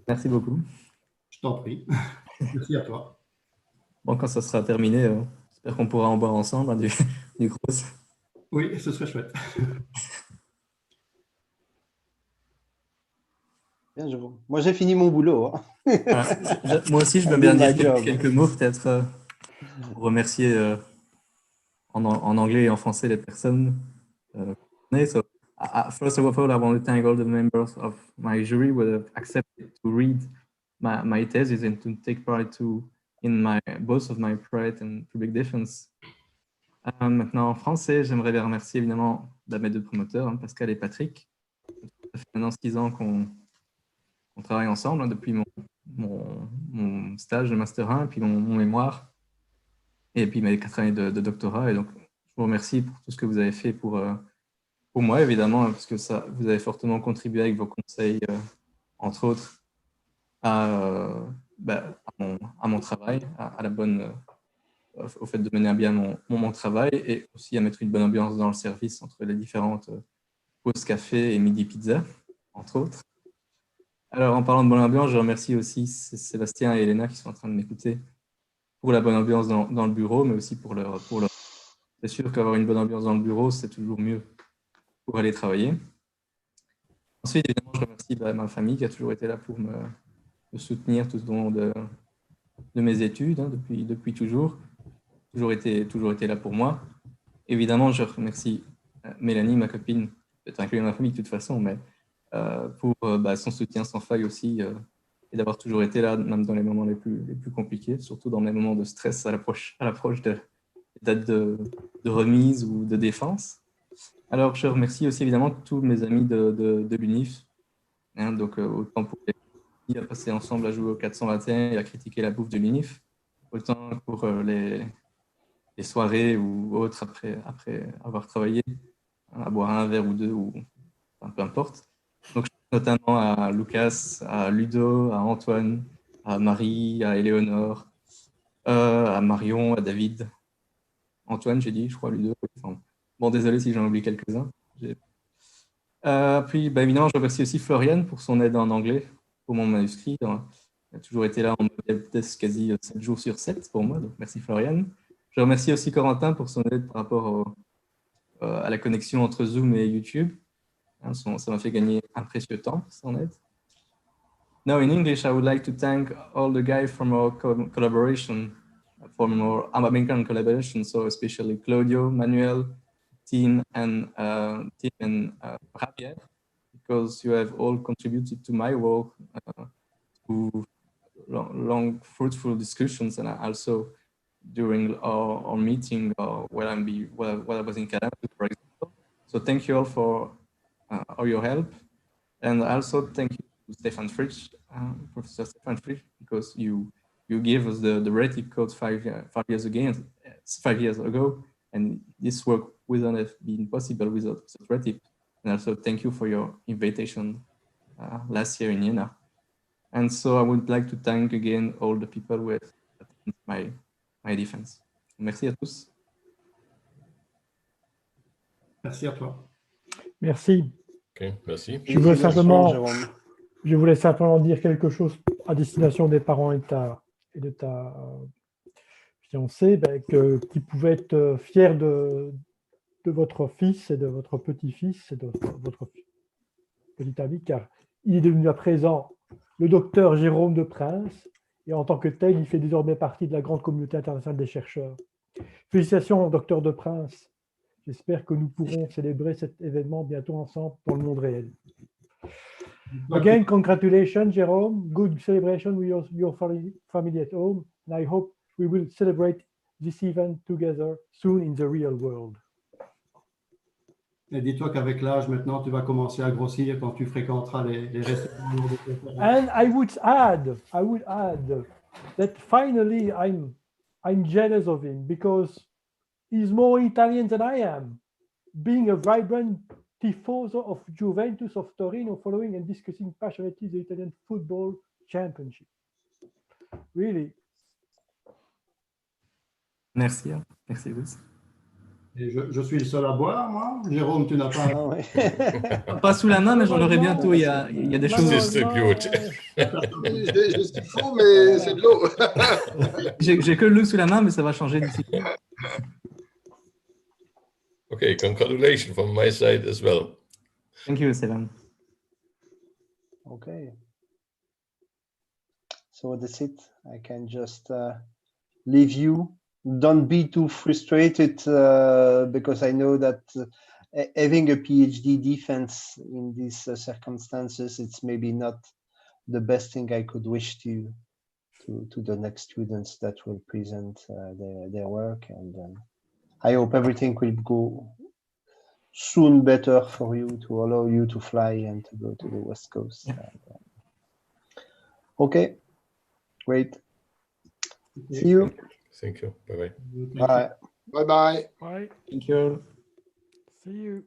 A: Merci beaucoup.
D: Je t'en prie. Merci à toi.
A: Bon, quand ça sera terminé, j'espère qu'on pourra en boire ensemble, hein, du gros.
D: Oui, ce serait chouette.
F: Bien, moi, j'ai fini mon boulot. Hein.
A: Voilà. Moi aussi, je veux bien dire quelques mots, peut-être, pour remercier en anglais et en français les personnes. So, first of all, I want to thank all the members of my jury who have accepted to read my thesis and to take part in both of my private and public defense. Maintenant, en français, j'aimerais les remercier évidemment mes deux promoteurs, hein, Pascal et Patrick. Ça fait maintenant 6 ans qu'on travaille ensemble, hein, depuis mon stage de Master 1, puis mon mémoire, et puis mes 4 années de doctorat. Et donc, je vous remercie pour tout ce que vous avez fait pour moi, évidemment, parce que vous avez fortement contribué avec vos conseils, entre autres, à mon travail, à la bonne... au fait de mener à bien mon travail et aussi à mettre une bonne ambiance dans le service entre les différentes pauses café et midi pizza, entre autres. Alors, en parlant de bonne ambiance, je remercie aussi Sébastien et Elena qui sont en train de m'écouter pour la bonne ambiance dans le bureau, mais aussi pour leur... C'est sûr qu'avoir une bonne ambiance dans le bureau, c'est toujours mieux pour aller travailler. Ensuite, évidemment, je remercie ma famille qui a toujours été là pour me soutenir tout au long de mes études, hein, depuis toujours. Toujours été là pour moi. Évidemment, je remercie Mélanie, ma copine, peut-être inclure ma famille de toute façon, mais pour son soutien sans faille aussi et d'avoir toujours été là, même dans les moments les plus compliqués, surtout dans mes moments de stress à l'approche de dates de remise ou de défense. Alors, je remercie aussi évidemment tous mes amis de l'UNIF, hein, donc autant pour les à passer ensemble à jouer au 421 et à critiquer la bouffe de l'UNIF, autant pour les soirées ou autres après avoir travaillé, à boire un verre ou deux, ou enfin, peu importe. Donc, notamment à Lucas, à Ludo, à Antoine, à Marie, à Éléonore, à Marion, à David. Antoine, j'ai dit, je crois, Ludo. Enfin, bon, désolé si j'en oublie quelques-uns. Puis, évidemment, je remercie aussi Floriane pour son aide en anglais pour mon manuscrit. Elle a toujours été là en mode test quasi 7 jours sur 7 pour moi, donc merci Floriane. Je remercie aussi Corentin pour son aide par rapport à la connexion entre Zoom et YouTube. Ça m'a fait gagner un précieux temps, son aide. Now, in English, I would like to thank all the guys from our collaboration, from our American collaboration, so especially Claudio, Manuel, Tim, and Javier, because you have all contributed to my work, to long, fruitful discussions, and also during our meeting while I was in Canada, for example. So thank you all for all your help. And also thank you to Stefan Fritsch, Professor Stefan Fritsch, because you gave us the relative code 5 years ago, and this work wouldn't have been possible without relative. And also thank you for your invitation last year in Jena. And so I would like to thank again all the people who have attended my defense. Merci à tous.
D: Merci à toi.
B: Merci.
E: Okay, merci.
B: Je veux simplement Je voulais simplement dire quelque chose à destination des parents et de ta fiancée, qui pouvaient être fiers de votre fils et de votre petit-fils et de votre petit ami, car il est devenu à présent le docteur Jérôme Deprince, et en tant que tel, il fait désormais partie de la grande communauté internationale des chercheurs. Félicitations, docteur Deprince. J'espère que nous pourrons célébrer cet événement bientôt ensemble dans le monde réel. Again, congratulations, Jérôme. Good celebration with your family at home. And I hope we will celebrate this event together soon in the real world.
D: Et dis-toi qu'avec l'âge, maintenant, tu vas commencer à grossir quand tu fréquenteras les restaurants.
B: And I would add that finally I'm jealous of him because he's more Italian than I am, being a vibrant tifoso of Juventus of Torino, following and discussing passionately the Italian football championship. Really.
A: Merci, merci Louis.
D: Et je suis le seul à boire, moi. Jérôme, tu n'as pas.
F: Ah, ouais.
A: Pas sous la main, mais j'en aurai bientôt. Il y a des choses.
E: Distribute.
C: Je suis fou, mais c'est de l'eau.
A: J'ai que l'eau sous la main, mais ça va changer d'ici.
E: Okay, congratulations from my side as well.
A: Thank you, Sevan.
F: Okay. So that's it. I can just leave you. Don't be too frustrated because I know that having a PhD defense in these circumstances, it's maybe not the best thing I could wish to the next students that will present their work. And I hope everything will go soon better for you to allow you to fly and to go to the West Coast.
A: Yeah.
F: Okay, great. See you.
E: Thank you. Bye-bye.
F: Bye.
C: Bye-bye.
B: Bye.
A: Thank you.
B: See you.